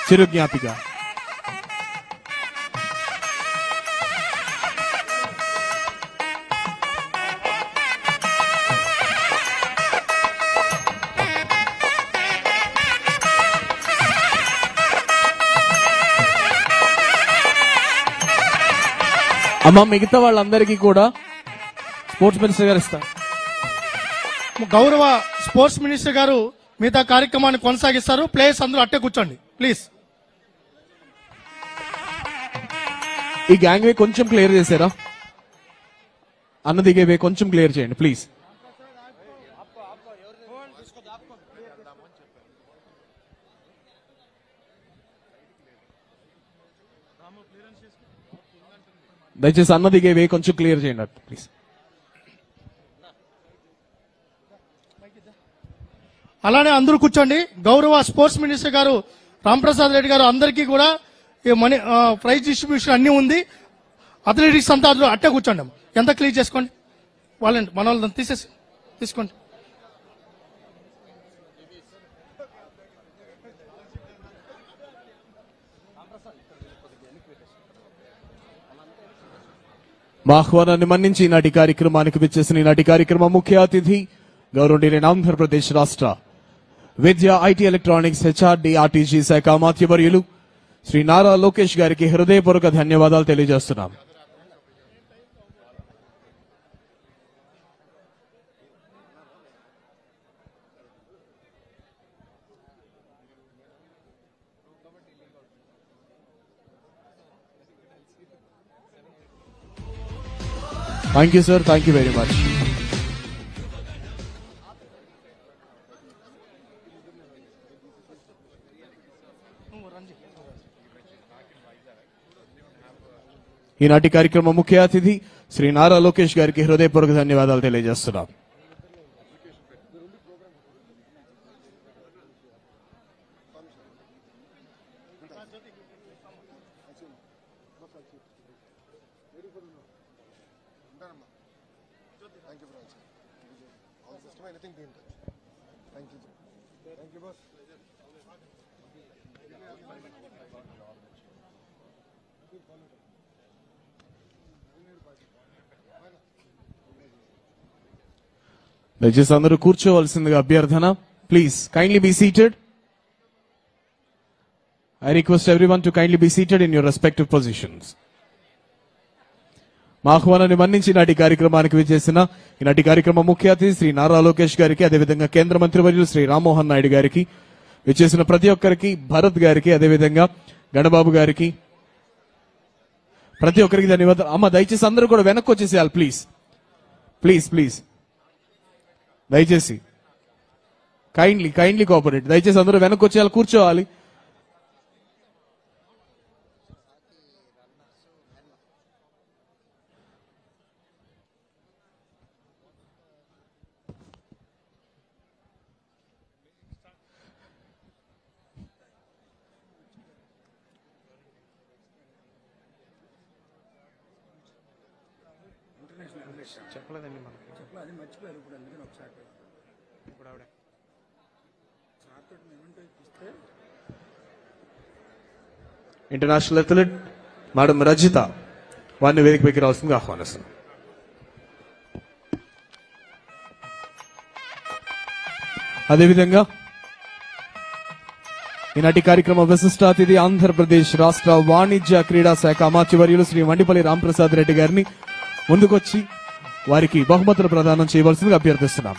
చిరు జ్ఞాపిక. అమ్మ మిగతా వాళ్ళందరికీ కూడా స్పోర్ట్స్ మినిస్టర్ గారు ఇస్తారు. గౌరవ స్పోర్ట్స్ మినిస్టర్ గారు మిగతా కార్యక్రమాన్ని కొనసాగిస్తారు. ప్లేయర్స్ అందరూ అట్టే కూర్చోండి ప్లీజ్. ఈ గ్యాంగ్ వే కొంచెం క్లియర్ చేశారా? అన్న దిగే వే కొంచెం క్లియర్ చేయండి ప్లీజ్. దయచేసి అన్న దిగే వే కొంచెం క్లియర్ చేయండి ప్లీజ్. అలానే అందరూ కూర్చోండి. గౌరవ స్పోర్ట్స్ మినిస్టర్ గారు రాంప్రసాద్ రెడ్డి గారు అందరికీ కూడా ఈ మనీ ప్రైజ్ డిస్ట్రిబ్యూషన్ అన్ని ఉంది. అథ్లెటిక్స్ అంతా అందరూ అట్టే కూర్చోండి. ఎంత క్లియర్ చేసుకోండి, వాళ్ళని మన వాళ్ళని తీసుకోండి. మా ఆహ్వానాన్ని మన్నించి ఈనాటి కార్యక్రమానికి విచ్చేసిన ఈనాటి కార్యక్రమ ముఖ్య అతిథి గౌరవనీయులైన ఆంధ్రప్రదేశ్ రాష్ట్ర విద్య, ఐటీ, ఎలక్ట్రానిక్స్, హెచ్ఆర్డి, ఆర్టీజీ శాఖ మాత్యవర్యులు శ్రీ నారా లోకేష్ గారికి హృదయపూర్వక ధన్యవాదాలు తెలియజేస్తున్నాం. Thank you sir, thank you very much. ఈనాటి కార్యక్రమ ముఖ్య అతిథి శ్రీ నారా లోకేష్ గారికి హృదయపూర్వక ధన్యవాదాలు తెలియజేస్తున్నాం. దయచేసి అందరూ కూర్చోవలసిందిగా అభ్యర్థన. Please kindly be seated. I request everyone to kindly be seated in your respective positions. మా ఆహ్వానాన్ని మన్నించి నాటి కార్యక్రమానికి విచ్చేసిన ఈనాటి కార్యక్రమ ముఖ్య అతిథి శ్రీ నారా లోకేష్ గారికి, అదేవిధంగా కేంద్ర మంత్రివర్యులు శ్రీ రామ్మోహన్ నాయుడు గారికి, విచ్చేసిన ప్రతి ఒక్కరికి, భరత్ గారికి, అదేవిధంగా గణబాబు గారికి, ప్రతి ఒక్కరికి ధన్యవాదాలు. అమ్మ దయచేసి అందరూ కూడా వెనక్కి వచ్చేసేయాలి ప్లీజ్ ప్లీజ్ ప్లీజ్, దయచేసి కైండ్లీ కోఆపరేట్. దయచేసి అందరూ వెనక్కి వచ్చేయాలి, కూర్చోవాలి. ఇంటర్నేషనల్ అథ్లెట్ మేడం రజిత వారిని వేదికపైకి రావాల్సిందిగా ఆహ్వానిస్తున్నాం. అదేవిధంగా ఈనాటి కార్యక్రమ విశిష్ట అతిథి ఆంధ్రప్రదేశ్ రాష్ట్ర వాణిజ్య క్రీడా శాఖ అమాత్యవర్యులు శ్రీ మండిపల్లి రాంప్రసాద్ రెడ్డి గారిని ముందుకొచ్చి వారికి బహుమతులు ప్రదానం చేయవలసిందిగా అభ్యర్థిస్తున్నాం.